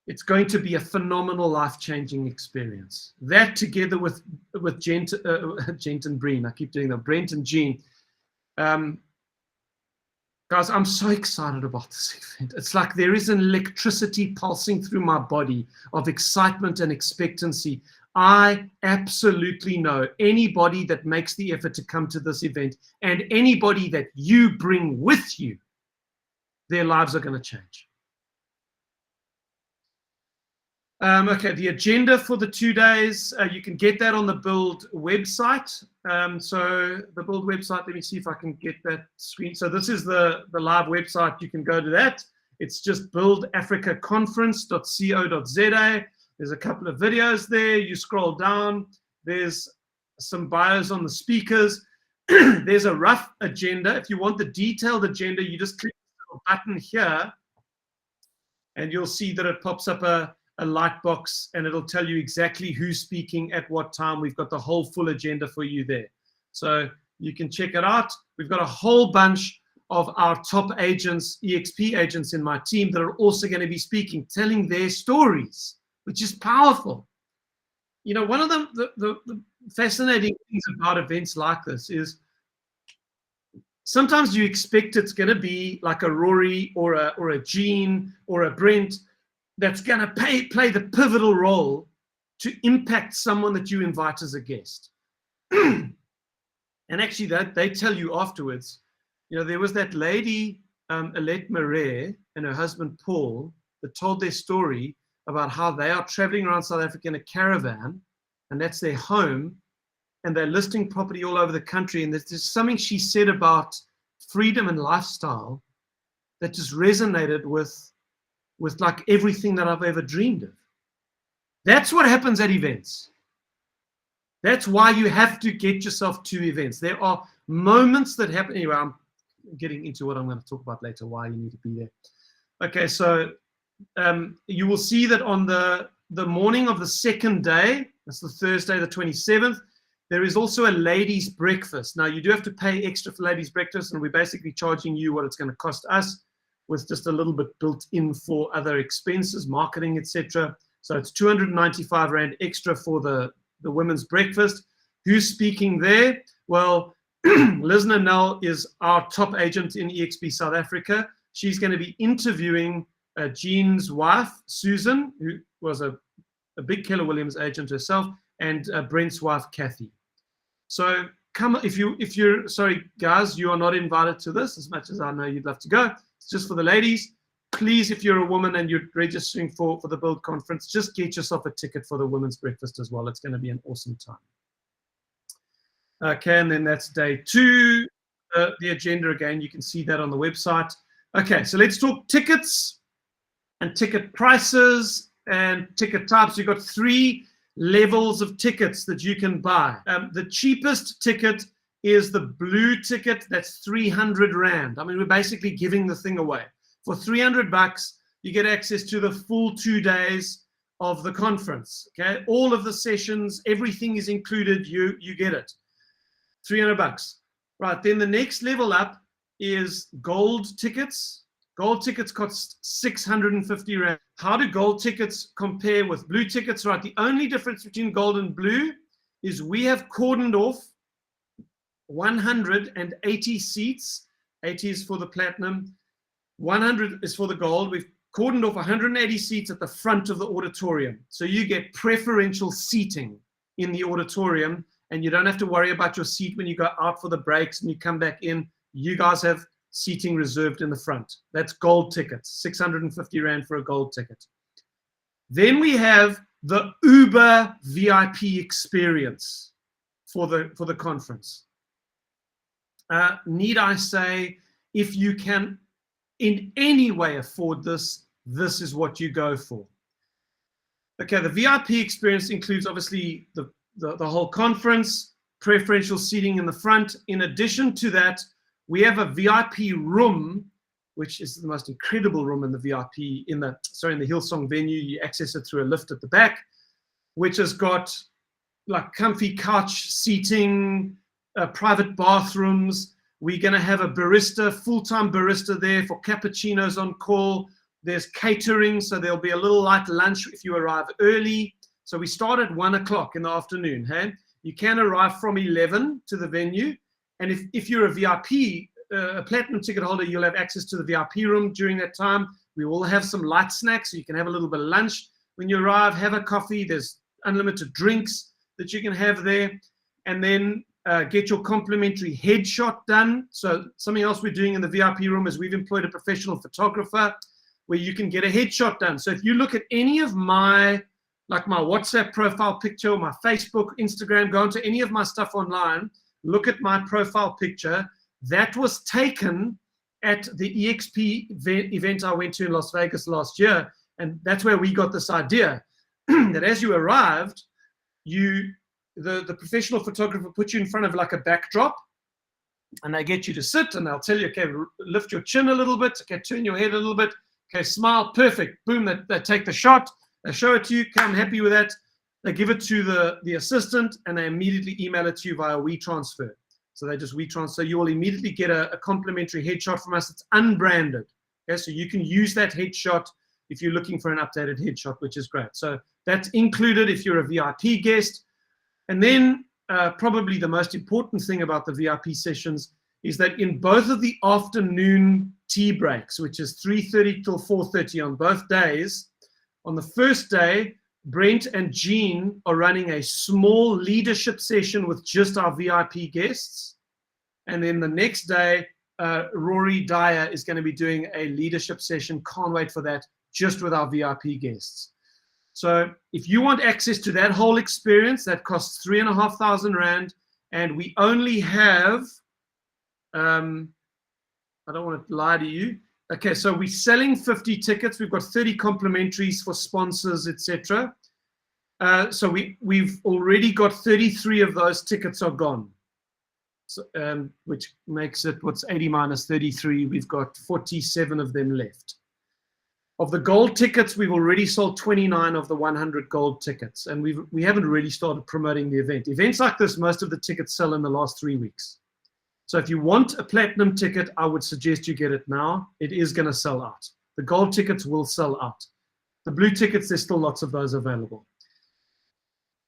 It's going to be a phenomenal, life-changing experience. That together with Gent and Breen, I keep doing that, Brent and Gene. Guys, I'm so excited about this event. It's like there is an electricity pulsing through my body of excitement and expectancy. I absolutely know anybody that makes the effort to come to this event and anybody that you bring with you, their lives are going to change. Okay, the agenda for the 2 days, you can get that on the Build website. So the Build website, let me see if I can get that screen. So this is the live website. You can go to that It's just buildafricaconference.co.za. There's a couple of videos there. You scroll down. There's some bios on the speakers. There's a rough agenda. If you want the detailed agenda, you just click the button here, and you'll see that it pops up a light box, and it'll tell you exactly who's speaking at what time. We've got the whole full agenda for you there. So you can check it out. We've got a whole bunch of our top agents, EXP agents in my team that are also going to be speaking, telling their stories, which is powerful. You know, one of the fascinating things about events like this is sometimes you expect it's going to be like a Rory or a Gene or a Brent that's going to play the pivotal role to impact someone that you invite as a guest. And actually, that they tell you afterwards, you know, there was that lady, Alette Marais, and her husband Paul, that told their story about how they are traveling around South Africa in a caravan, and that's their home, and they're listing property all over the country. And there's something she said about freedom and lifestyle that just resonated with like everything that I've ever dreamed of. That's what happens at events. That's why you have to get yourself to events. There are moments that happen. Anyway, I'm getting into what I'm going to talk about later, why you need to be there. Okay, so you will see that on the morning of the second day, that's the Thursday, the 27th, there is also a ladies' breakfast. Now, you do have to pay extra for ladies' breakfast, and we're basically charging you what it's going to cost us, with just a little bit built in for other expenses, marketing, etc. So it's 295 Rand extra for the women's breakfast. Who's speaking there? Well, Liz Nanell is our top agent in EXP South Africa. She's going to be interviewing Jean's wife, Susan, who was a big Keller Williams agent herself, and Brent's wife, Kathy. So come, if you're sorry, guys, you are not invited to this, as much as I know you'd love to go. It's just for the ladies. Please, if you're a woman and you're registering for the Build Conference, just get yourself a ticket for the women's breakfast as well. It's going to be an awesome time. Okay, and then that's day 2. The agenda again, you can see that on the website. Okay, so let's talk tickets and ticket prices and ticket types. You've got 3 levels of tickets that you can buy. The cheapest ticket is the blue ticket. That's 300 Rand. I mean, we're basically giving the thing away. For 300 bucks, you get access to the full 2 days of the conference. Okay, all of the sessions, everything is included. You get it. 300 bucks. Right, then the next level up is gold tickets. Gold tickets cost 650 Rand. How do gold tickets compare with blue tickets? Right, the only difference between gold and blue is we have cordoned off 180 seats. 80 is for the platinum. 100 is for the gold. We've cordoned off 180 seats at the front of the auditorium. So you get preferential seating in the auditorium, and you don't have to worry about your seat when you go out for the breaks and you come back in. You guys have seating reserved in the front. That's gold tickets, 650 Rand for a gold ticket. Then we have the Uber VIP experience for the conference. Need I say, if you can in any way afford this, this is what you go for. Okay, the VIP experience includes obviously the whole conference, preferential seating in the front. In addition to that, we have a VIP room, which is the most incredible room in the VIP, in the Hillsong venue. You access it through a lift at the back, which has got like comfy couch seating, private bathrooms. We're going to have a barista, full-time barista there for cappuccinos on call. There's catering, so there'll be a little light lunch if you arrive early. So we start at 1 o'clock in the afternoon. Hey? You can arrive from 11 to the venue. And if you're a VIP, a platinum ticket holder, you'll have access to the VIP room during that time. We will have some light snacks, so you can have a little bit of lunch. When you arrive, have a coffee. There's unlimited drinks that you can have there. And then get your complimentary headshot done. So something else we're doing in the VIP room is we've employed a professional photographer where you can get a headshot done. So if you look at any of my WhatsApp profile picture, my Facebook, Instagram, go into any of my stuff online, look at my profile picture. That was taken at the EXP event I went to in Las Vegas last year, and that's where we got this idea that as you arrived, the professional photographer put you in front of like a backdrop, and they get you to sit, and they'll tell you, okay, lift your chin a little bit, okay, turn your head a little bit, okay, smile, perfect, boom, they take the shot, they show it to you, okay, I'm happy with that, they give it to the assistant, and they immediately email it to you via WeTransfer. So they just WeTransfer, you will immediately get a complimentary headshot from us. It's unbranded, okay, so you can use that headshot if you're looking for an updated headshot, which is great. So that's included if you're a VIP guest. And then probably the most important thing about the VIP sessions is that in both of the afternoon tea breaks, which is 3:30 till 4:30 on both days, on the first day, Brent and Jean are running a small leadership session with just our VIP guests. And then the next day, Rory Dyer is going to be doing a leadership session. Can't wait for that, just with our VIP guests. So if you want access to that whole experience, that costs 3,500 Rand, and we only have, I don't want to lie to you. Okay, so we're selling 50 tickets. We've got 30 complimentaries for sponsors, etc. So we've already got 33 of those tickets are gone, so, which makes it, what's 80 minus 33? We've got 47 of them left. Of the gold tickets, we've already sold 29 of the 100 gold tickets, and we haven't really started promoting the event. Events like this, most of the tickets sell in the last 3 weeks. So if you want a platinum ticket, I would suggest you get it now. It is going to sell out. The gold tickets will sell out. The blue tickets, there's still lots of those available.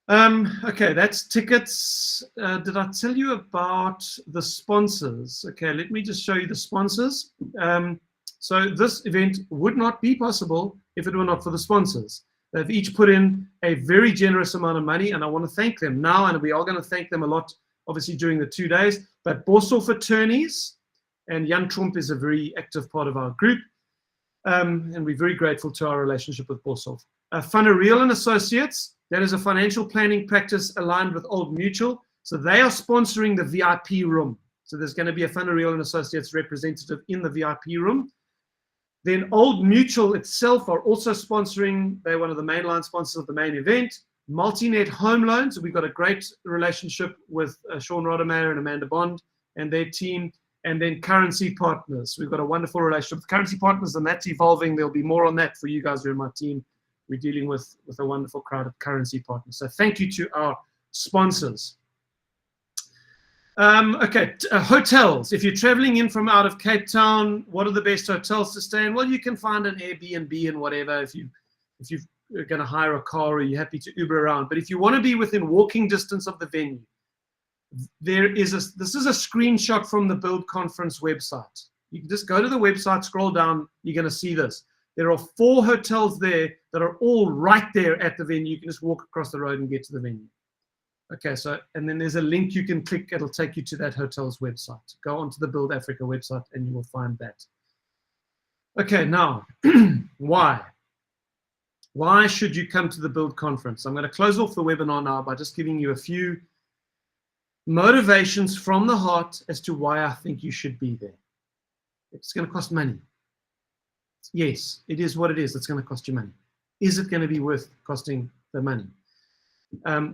Okay, that's tickets. Did I tell you about the sponsors? Okay, let me just show you the sponsors. So this event would not be possible if it were not for the sponsors. They've each put in a very generous amount of money, and I want to thank them now, and we are going to thank them a lot, obviously, during the 2 days. But Boshoff Attorneys, and Jan Trump is a very active part of our group, and we're very grateful to our relationship with Boshoff. Funneriel and Associates, that is a financial planning practice aligned with Old Mutual. So they are sponsoring the VIP room. So there's going to be a Funneriel and Associates representative in the VIP room. Then Old Mutual itself are also sponsoring. They're one of the mainline sponsors of the main event. Multinet Home Loans. We've got a great relationship with Sean Rodemeyer and Amanda Bond and their team. And then Currency Partners. We've got a wonderful relationship with Currency Partners, and that's evolving. There'll be more on that for you guys who are in my team. We're dealing with a wonderful crowd of Currency Partners. So thank you to our sponsors. Okay, hotels. If you're traveling in from out of Cape Town, what are the best hotels to stay in? Well, you can find an Airbnb and whatever if you're going to hire a car or you're happy to Uber around. But if you want to be within walking distance of the venue, this is a screenshot from the Build Conference website. You can just go to the website, scroll down, you're going to see this. There are 4 hotels there that are all right there at the venue. You can just walk across the road and get to the venue. Okay, so, and then there's a link you can click. It'll take you to that hotel's website. Go onto the Build Africa website and you will find that. Okay, now, why? Why should you come to the Build Conference? I'm going to close off the webinar now by just giving you a few motivations from the heart as to why I think you should be there. It's going to cost money. Yes, it is what it is. It's going to cost you money. Is it going to be worth costing the money?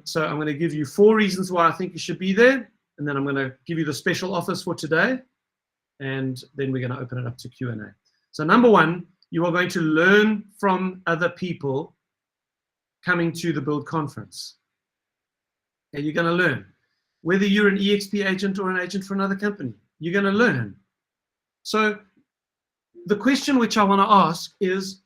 So I'm going to give you 4 reasons why I think you should be there, and then I'm going to give you the special offers for today, and then we're going to open it up to Q&A. So number 1, you are going to learn from other people coming to the Build Conference. And you're going to learn. Whether you're an EXP agent or an agent for another company, you're going to learn. So the question which I want to ask is,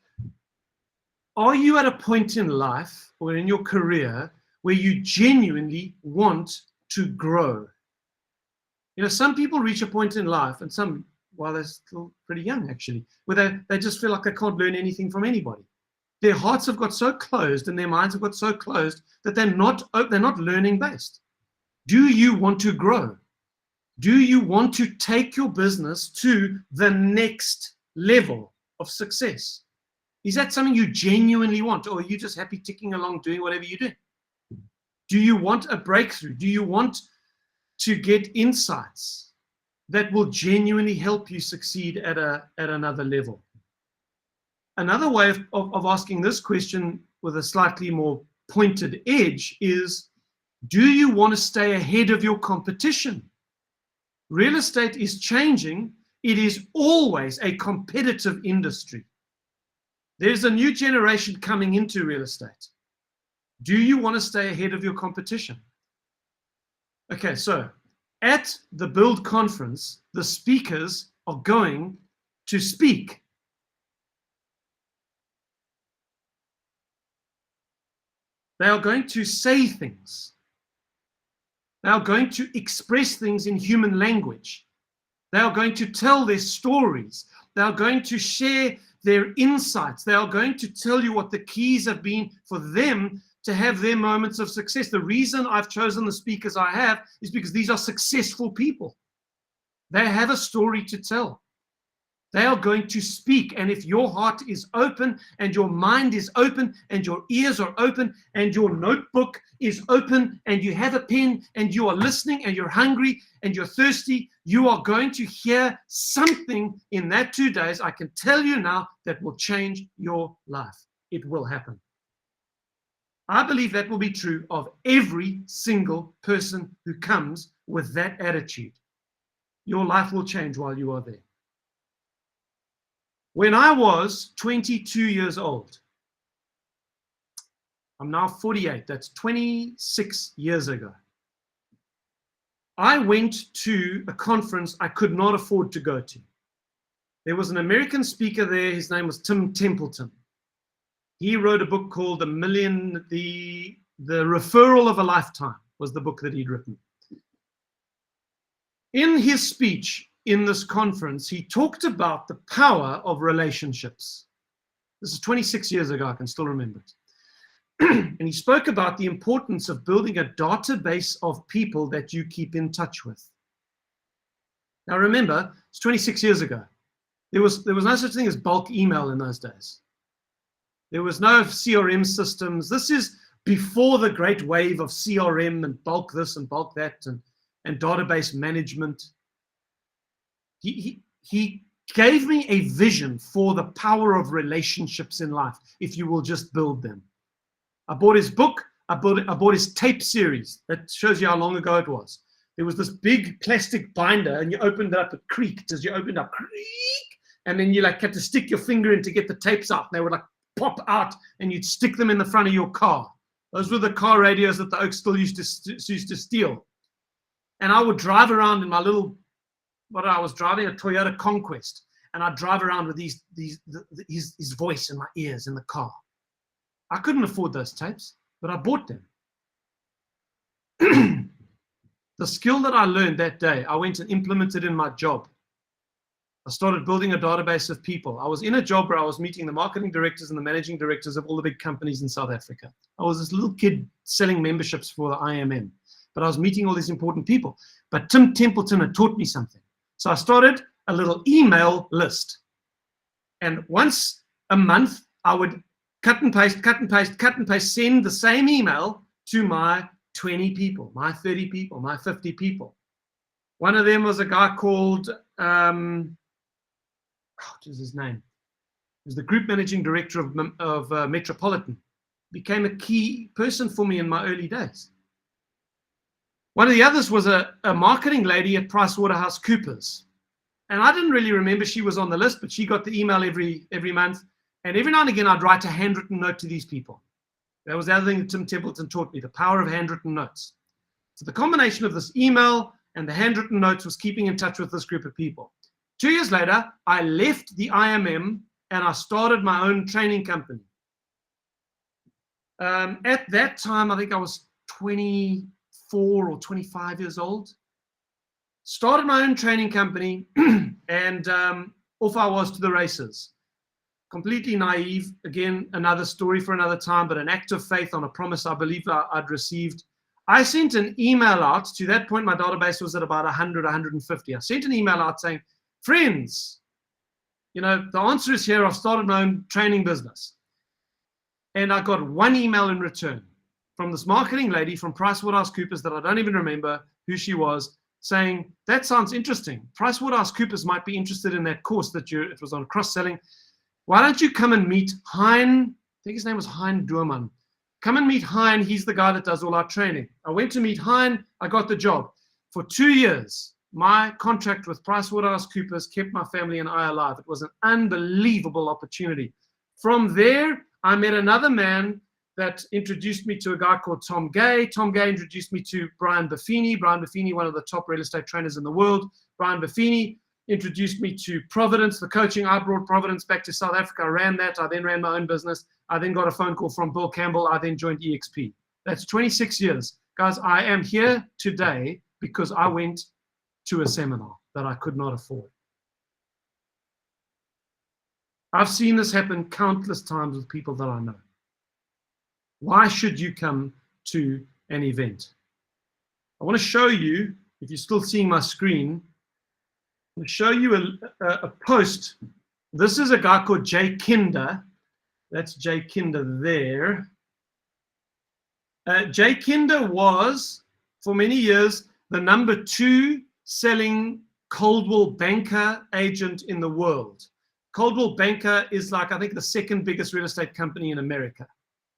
are you at a point in life or in your career where you genuinely want to grow? You know, some people reach a point in life, and some, well, they're still pretty young actually, where they just feel like they can't learn anything from anybody. Their hearts have got so closed and their minds have got so closed that they're not learning based. Do you want to grow? Do you want to take your business to the next level of success? Is that something you genuinely want, or are you just happy ticking along doing whatever you do? Do you want a breakthrough? Do you want to get insights? that will genuinely help you succeed at another level. Another way of asking this question with a slightly more pointed edge is, do you want to stay ahead of your competition? Real estate is changing. It is always a competitive industry. There's a new generation coming into real estate. Do you want to stay ahead of your competition? Okay, so at the Build conference, the speakers are going to speak. They are going to say things. They are going to express things in human language. They are going to tell their stories. They are going to share their insights. They are going to tell you what the keys have been for them to have their moments of success. The reason I've chosen the speakers I have is because these are successful people. They have a story to tell. They are going to speak. And if your heart is open and your mind is open and your ears are open and your notebook is open and you have a pen and you are listening and you're hungry and you're thirsty, you are going to hear something in that 2 days, I can tell you now, that will change your life. It will happen. I believe that will be true of every single person who comes with that attitude. Your life will change while you are there. When I was 22 years old, I'm now 48, that's 26 years ago, I went to a conference I could not afford to go to. There was an American speaker there, his name was Tim Templeton. He wrote a book called The Referral of a Lifetime, was the book that he'd written. In his speech in this conference, he talked about the power of relationships. This is 26 years ago, I can still remember it. And he spoke about the importance of building a database of people that you keep in touch with. Now remember, it's 26 years ago. There was no such thing as bulk email in those days. There was no CRM systems. This is before the great wave of CRM and bulk this and bulk that and database management. He gave me a vision for the power of relationships in life if you will just build them. I bought his book. I bought his tape series. That shows you how long ago it was. There was this big plastic binder, and you opened it up, it creaked as you opened up, creak, and then you like had to stick your finger in to get the tapes out. And they would like pop out, and you'd stick them in the front of your car. Those were the car radios that the Oaks still used to steal. And I would drive around in my little, I was driving a Toyota Conquest, and I'd drive around with his voice in my ears in the car. I couldn't afford those tapes, but I bought them. The skill that I learned that day, I went and implemented in my job. I started building a database of people. I was in a job where I was meeting the marketing directors and the managing directors of all the big companies in South Africa. I was this little kid selling memberships for the IMM, but I was meeting all these important people. But Tim Templeton had taught me something. So I started a little email list. And once a month, I would cut and paste, send the same email to my 20 people, my 30 people, my 50 people. One of them was a guy called, what was his name? He was the group managing director of Metropolitan. Became a key person for me in my early days. One of the others was a marketing lady at PricewaterhouseCoopers. And I didn't really remember she was on the list, but she got the email every month. And every now and again, I'd write a handwritten note to these people. That was the other thing that Tim Templeton taught me, the power of handwritten notes. So the combination of this email and the handwritten notes was keeping in touch with this group of people. 2 years later, I left the IMM and I started my own training company. At that time, I think I was 24 or 25 years old. Started my own training company and off I was to the races. Completely naive, again, another story for another time, but an act of faith on a promise I believe I'd received. I sent an email out. To that point, my database was at about 100, 150. I sent an email out saying, friends, the answer is here. I've started my own training business. And I got one email in return from this marketing lady from PricewaterhouseCoopers that I don't even remember who she was. saying, that sounds interesting. PricewaterhouseCoopers might be interested in that course that it was on cross-selling. Why don't you come and meet Hein? I think his name was Hein Doorman. Come and meet Hein. He's the guy that does all our training. I went to meet Hein. I got the job. For 2 years, my contract with PricewaterhouseCoopers kept my family and I alive. It was an unbelievable opportunity. From there, I met another man that introduced me to a guy called Tom Gay. Tom Gay introduced me to Brian Buffini. Brian Buffini, one of the top real estate trainers in the world. Brian Buffini introduced me to Providence, the coaching. I brought Providence back to South Africa. I ran that. I then ran my own business. I then got a phone call from Bill Campbell. I then joined EXP. That's 26 years. Guys, I am here today because I went to a seminar that I could not afford. I've seen this happen countless times with people that I know. Why should you come to an event? I want to show you, if you're still seeing my screen, I'm going to show you a post. This is a guy called Jay Kinder. That's Jay Kinder there. Jay Kinder was, for many years, the #2 selling Coldwell Banker agent in the world. Coldwell Banker is like, I think, the second biggest real estate company in America.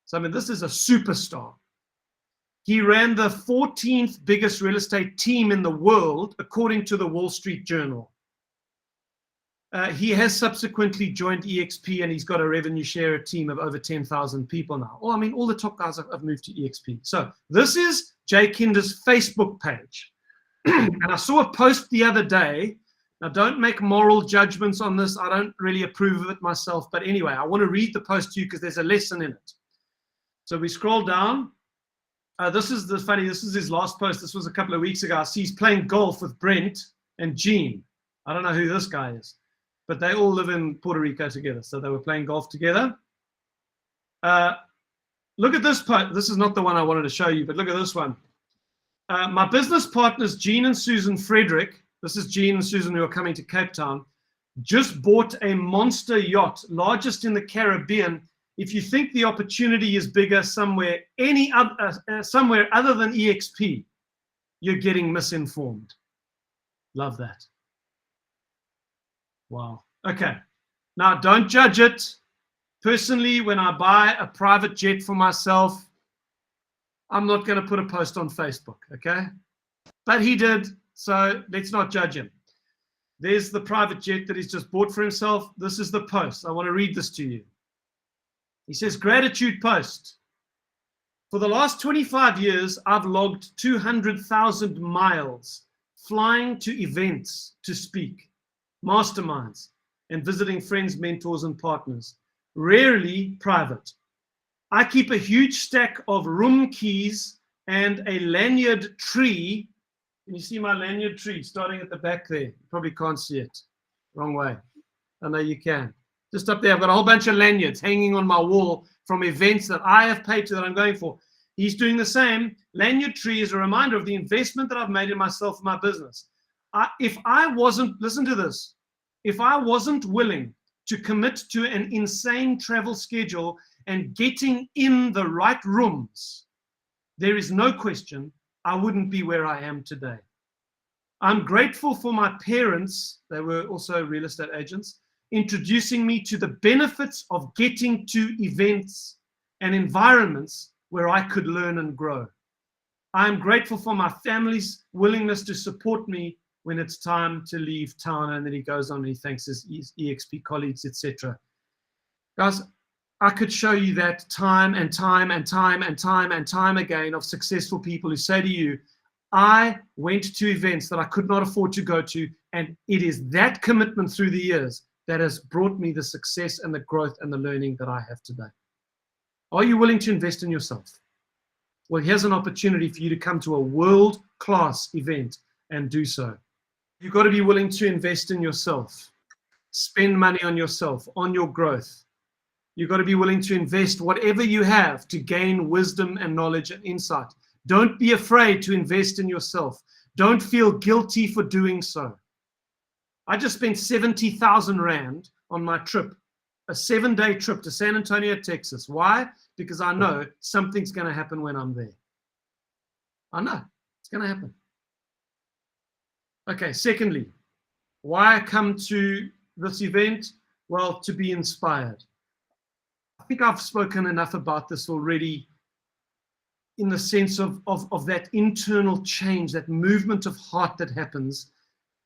So, I mean, this is a superstar. He ran the 14th biggest real estate team in the world, according to the Wall Street Journal. He has subsequently joined EXP, and he's got a revenue share team of over 10,000 people now. Well, I mean, all the top guys have moved to EXP. So this is Jay Kinder's Facebook page. And I saw a post the other day. Now, don't make moral judgments on this. I don't really approve of it myself. But anyway, I want to read the post to you because there's a lesson in it. So we scroll down. This is funny. This is his last post. This was a couple of weeks ago. I see he's playing golf with Brent and Gene. I don't know who this guy is, but they all live in Puerto Rico together. So they were playing golf together. Look at this post. This is not the one I wanted to show you, but look at this one. My business partners, Gene and Susan Frederick, this is Gene and Susan who are coming to Cape Town, just bought a monster yacht, largest in the Caribbean. If you think the opportunity is bigger somewhere, somewhere other than EXP, you're getting misinformed. Love that. Wow. Okay. Now, don't judge it. Personally, when I buy a private jet for myself, I'm not going to put a post on Facebook, okay? But he did, so let's not judge him. There's the private jet that he's just bought for himself. This is the post. I want to read this to you. He says, gratitude post. For the last 25 years, I've logged 200,000 miles flying to events to speak, masterminds, and visiting friends, mentors, and partners. Rarely private. I keep a huge stack of room keys and a lanyard tree. Can you see my lanyard tree starting at the back there? You probably can't see it. Wrong way. I know you can. Just up there, I've got a whole bunch of lanyards hanging on my wall from events that I have paid to that I'm going for. He's doing the same. Lanyard tree is a reminder of the investment that I've made in myself and my business. If I wasn't, listen to this, if I wasn't willing to commit to an insane travel schedule and getting in the right rooms, there is no question I wouldn't be where I am today. I'm grateful for my parents, they were also real estate agents, introducing me to the benefits of getting to events and environments where I could learn and grow. I am grateful for my family's willingness to support me when it's time to leave town. And then he goes on and he thanks his EXP colleagues, etc. Guys, I could show you that time and time and time and time and time again of successful people who say to you, I went to events that I could not afford to go to, and it is that commitment through the years that has brought me the success and the growth and the learning that I have today. Are you willing to invest in yourself? Well, here's an opportunity for you to come to a world-class event and do so. You've got to be willing to invest in yourself, spend money on yourself, on your growth. You've got to be willing to invest whatever you have to gain wisdom and knowledge and insight. Don't be afraid to invest in yourself. Don't feel guilty for doing so. I just spent 70,000 Rand on my trip, a 7-day trip to San Antonio, Texas. Why? Because I know something's going to happen when I'm there. I know it's going to happen. Okay, secondly, why I come to this event? Well, to be inspired. I think I've spoken enough about this already, in the sense of that internal change, that movement of heart that happens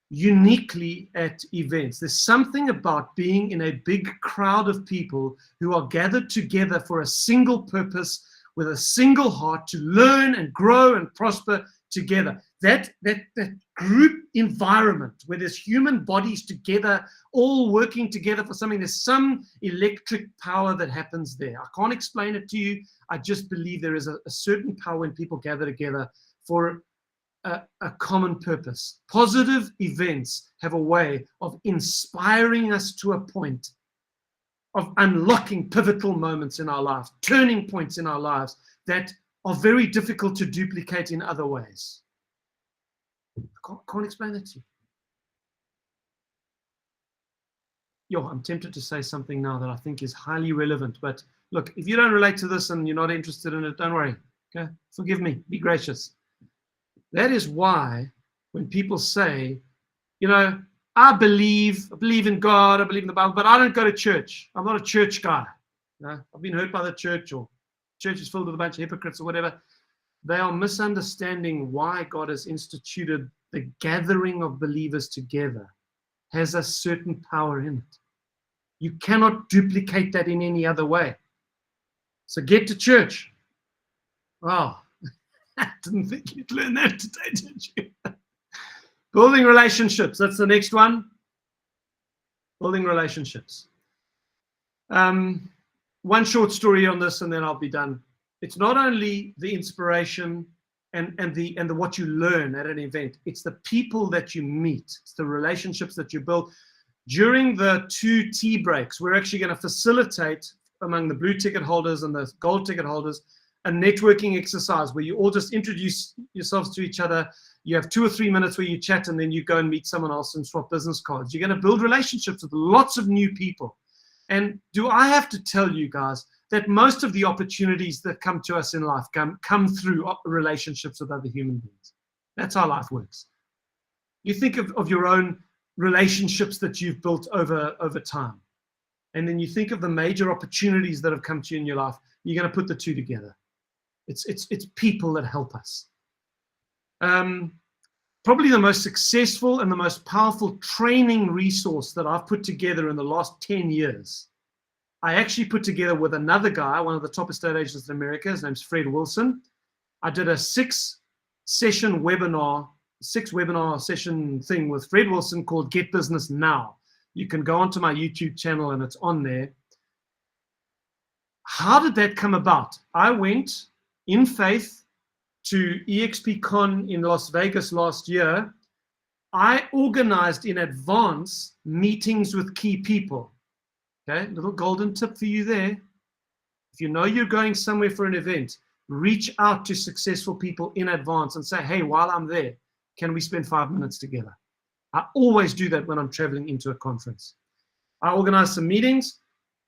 uniquely at events. There's something about being in a big crowd of people who are gathered together for a single purpose, with a single heart, to learn and grow and prosper together. That group environment where there's human bodies together, all working together for something, there's some electric power that happens there. I can't explain it to you. I just believe there is a certain power when people gather together for a common purpose. Positive events have a way of inspiring us to a point of unlocking pivotal moments in our lives, turning points in our lives that are very difficult to duplicate in other ways. I can't explain it to you. Yo, I'm tempted to say something now that I think is highly relevant, but look, if you don't relate to this and you're not interested in it, don't worry. Okay, forgive me, be gracious. That is why when people say, you know, I believe in God, I believe in the Bible, but I don't go to church. I'm not a church guy. You know, I've been hurt by the church, or church is filled with a bunch of hypocrites or whatever. They are misunderstanding why God has instituted the gathering of believers together. Has a certain power in it. You cannot duplicate that in any other way. So get to church. Wow. I didn't think you'd learn that today, did you? Building relationships. That's the next one. Building relationships. One short story on this, and then I'll be done. It's not only the inspiration and the what you learn at an event. It's the people that you meet. It's the relationships that you build. During the 2 tea breaks, we're actually going to facilitate among the blue ticket holders and the gold ticket holders a networking exercise where you all just introduce yourselves to each other. You have 2 or 3 minutes where you chat, and then you go and meet someone else and swap business cards. You're going to build relationships with lots of new people. And do I have to tell you guys that most of the opportunities that come to us in life come through relationships with other human beings? That's how life works. You think of your own relationships that you've built over time. And then you think of the major opportunities that have come to you in your life. You're going to put the two together. It's people that help us. Probably the most successful and the most powerful training resource that I've put together in the last 10 years, I actually put together with another guy, one of the top estate agents in America. His name's Fred Wilson. I did a 6-session webinar, 6-webinar session thing with Fred Wilson called Get Business Now. You can go onto my YouTube channel and it's on there. How did that come about? I went in faith to EXPCon in Las Vegas last year. I organized in advance meetings with key people. Okay, little golden tip for you there. If you know you're going somewhere for an event, reach out to successful people in advance and say, hey, while I'm there, can we spend 5 minutes together? I always do that when I'm traveling into a conference. I organized some meetings.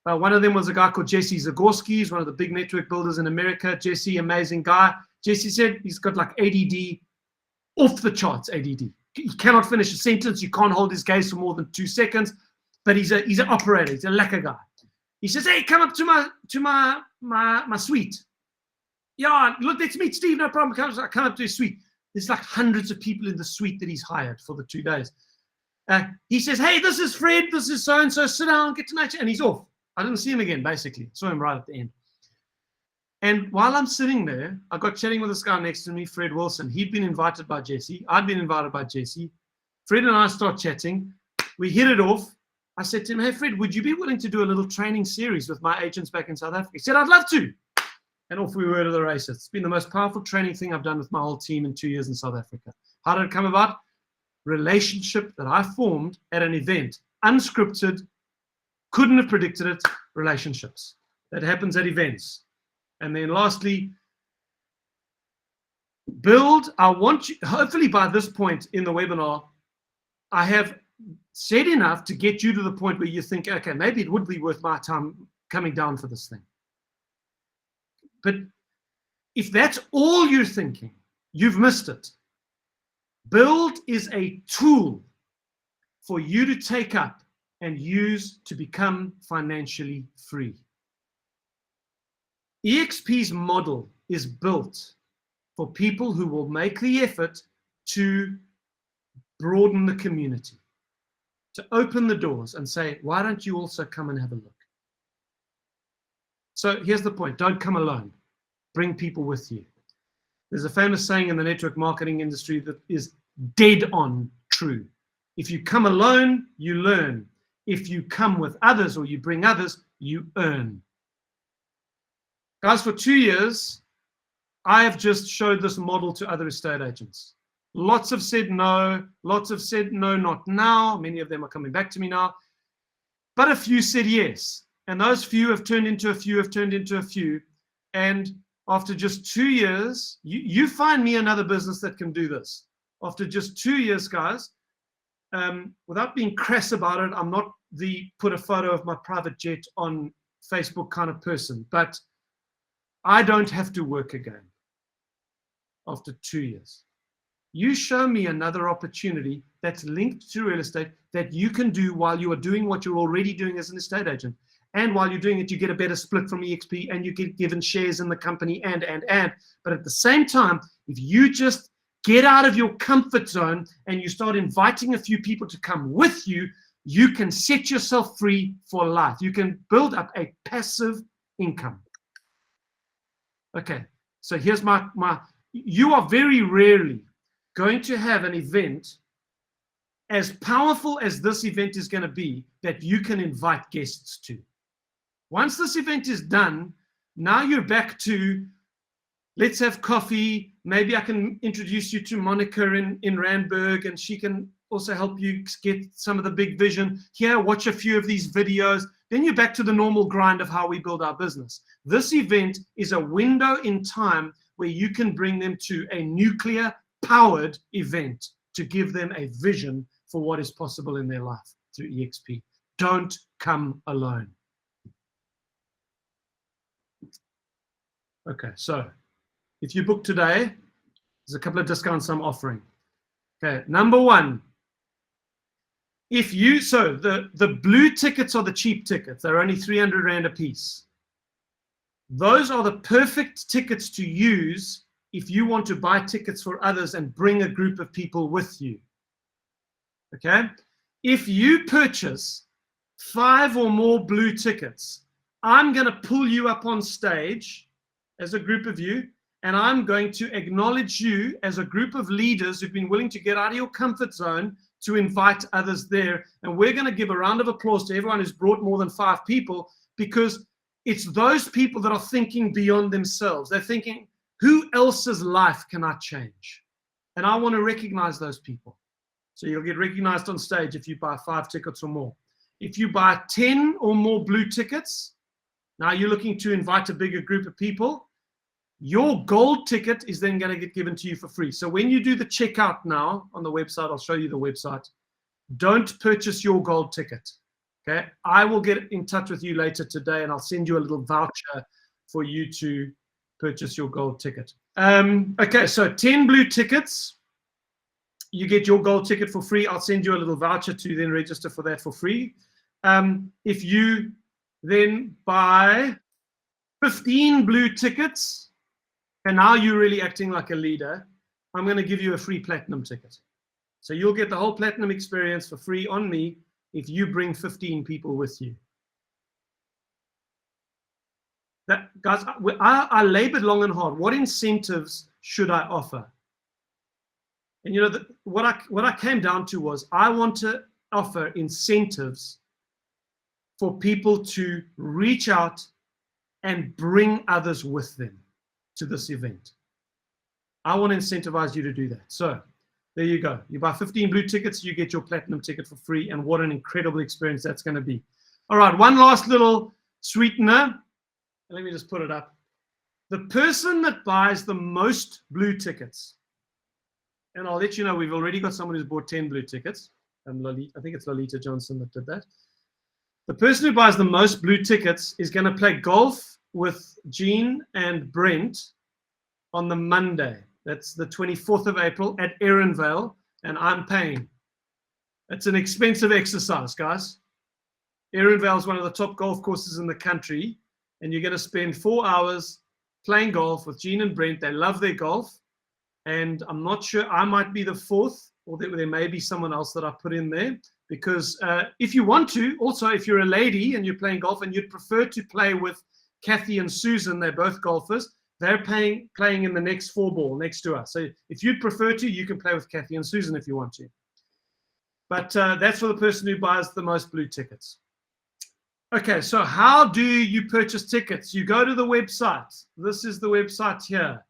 One of them was a guy called Jesse Zagorski. He's one of the big network builders in America. Jesse, amazing guy. Jesse said he's got like ADD, off the charts ADD. He cannot finish a sentence. You can't hold his gaze for more than 2 seconds. But he's an operator. He's a lacquer guy. He says, hey, come up to my suite. Yeah, look, let's meet Steve. No problem. I come up to his suite. There's like hundreds of people in the suite that he's hired for the 2 days. He says, hey, this is Fred. This is so-and-so. Sit down, get to know you. And he's off. I didn't see him again, basically. Saw him right at the end. And while I'm sitting there, I got chatting with this guy next to me, Fred Wilson. He'd been invited by Jesse. I'd been invited by Jesse. Fred and I start chatting. We hit it off. I said to him, hey, Fred, would you be willing to do a little training series with my agents back in South Africa? He said, I'd love to. And off we were to the races. It's been the most powerful training thing I've done with my whole team in 2 years in South Africa. How did it come about? Relationship that I formed at an event, unscripted, couldn't have predicted it, relationships. That happens at events. And then lastly, build. I want you, hopefully by this point in the webinar, I have said enough to get you to the point where you think, okay, maybe it would be worth my time coming down for this thing. But if that's all you're thinking, you've missed it. Build is a tool for you to take up and use to become financially free. EXP's model is built for people who will make the effort to broaden the community, to open the doors and say, why don't you also come and have a look? So here's the point. Don't come alone. Bring people with you. There's a famous saying in the network marketing industry that is dead on true. If you come alone, you learn. If you come with others or you bring others, you earn. Guys, for 2 years, I have just showed this model to other estate agents. Lots have said no. Lots have said no, not now. Many of them are coming back to me now. But a few said yes. And those few have turned into a few, have turned into a few. And after just 2 years, you find me another business that can do this. After just 2 years, guys, without being crass about it, I'm not the put a photo of my private jet on Facebook kind of person. But I don't have to work again after 2 years. You show me another opportunity that's linked to real estate that you can do while you are doing what you're already doing as an estate agent. And while you're doing it, you get a better split from EXP and you get given shares in the company and. But at the same time, if you just get out of your comfort zone and you start inviting a few people to come with you, you can set yourself free for life. You can build up a passive income. Okay, so here's my you are very rarely going to have an event as powerful as this event is going to be that you can invite guests to. Once this event is done, now you're back to, let's have coffee. Maybe I can introduce you to Monica in Randburg, and she can also help you get some of the big vision. Here, watch a few of these videos. Then you're back to the normal grind of how we build our business. This event is a window in time where you can bring them to a nuclear-powered event to give them a vision for what is possible in their life through EXP. Don't come alone. Okay, so if you book today, there's a couple of discounts I'm offering. Okay, number one, if you, so the blue tickets are the cheap tickets. They're only 300 Rand a piece. Those are the perfect tickets to use if you want to buy tickets for others and bring a group of people with you. Okay? If you purchase 5 or more blue tickets, I'm going to pull you up on stage as a group of you, and I'm going to acknowledge you as a group of leaders who've been willing to get out of your comfort zone to invite others there. And we're going to give a round of applause to everyone who's brought more than 5 people, because it's those people that are thinking beyond themselves. They're thinking, who else's life can I change? And I want to recognize those people. So you'll get recognized on stage if you buy 5 tickets or more. If you buy 10 or more blue tickets, now you're looking to invite a bigger group of people, your gold ticket is then going to get given to you for free. So when you do the checkout now on the website, I'll show you the website. Don't purchase your gold ticket. Okay, I will get in touch with you later today, and I'll send you a little voucher for you to purchase your gold ticket. Okay, so 10 blue tickets, you get your gold ticket for free. I'll send you a little voucher to then register for that for free. If you then buy 15 blue tickets, and now you're really acting like a leader, I'm going to give you a free platinum ticket. So you'll get the whole platinum experience for free on me if you bring 15 people with you. That, guys, I labored long and hard. What incentives should I offer? And you know, what I came down to was I want to offer incentives for people to reach out and bring others with them to this event. I want to incentivize you to do that. So there you go. You buy 15 blue tickets, you get your platinum ticket for free, and what an incredible experience that's going to be. All right, one last little sweetener. Let me just put it up. The person that buys the most blue tickets, and I'll let you know, we've already got someone who's bought 10 blue tickets. I think it's Lolita Johnstone that did that. The person who buys the most blue tickets is going to play golf with Jean and Brent on the Monday. That's the 24th of April at Vale, and I'm paying. It's an expensive exercise, guys. Vale is one of the top golf courses in the country, and you're going to spend 4 hours playing golf with Gene and Brent. They love their golf, and I'm not sure, I might be the fourth, or there may be someone else that I put in there, because if you want to, also if you're a lady and you're playing golf and you'd prefer to play with Kathy and Susan, they're both golfers, they're playing in the next 4-ball next to us. So if you'd prefer to, you can play with Kathy and Susan if you want to. But that's for the person who buys the most blue tickets. Okay, so how do you purchase tickets? You go to the website. This is the website here.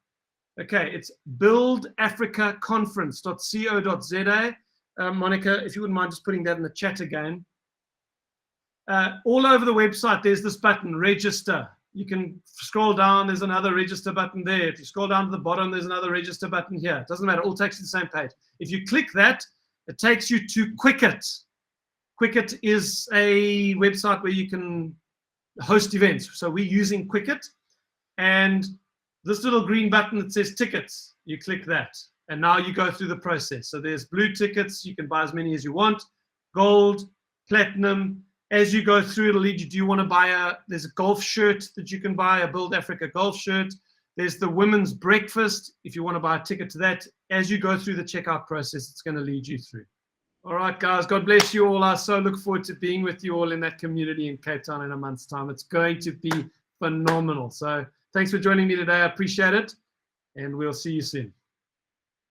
Okay, it's buildafricaconference.co.za. Monica, if you wouldn't mind just putting that in the chat again. All over the website, there's this button, register. You can scroll down, there's another register button there. If you scroll down to the bottom, there's another register button here. It doesn't matter, it all takes you to the same page. If you click that, it takes you to Quicket. Quicket is a website where you can host events. So we're using Quicket, and this little green button that says tickets, you click that, and now you go through the process. So there's blue tickets, you can buy as many as you want, gold, platinum. As you go through, it'll lead you, do you want to buy there's a golf shirt that you can buy, a Build Africa golf shirt. There's the women's breakfast, if you want to buy a ticket to that. As you go through the checkout process, it's going to lead you through. All right, guys, God bless you all. I so look forward to being with you all in that community in Cape Town in a month's time. It's going to be phenomenal. So thanks for joining me today. I appreciate it, and we'll see you soon.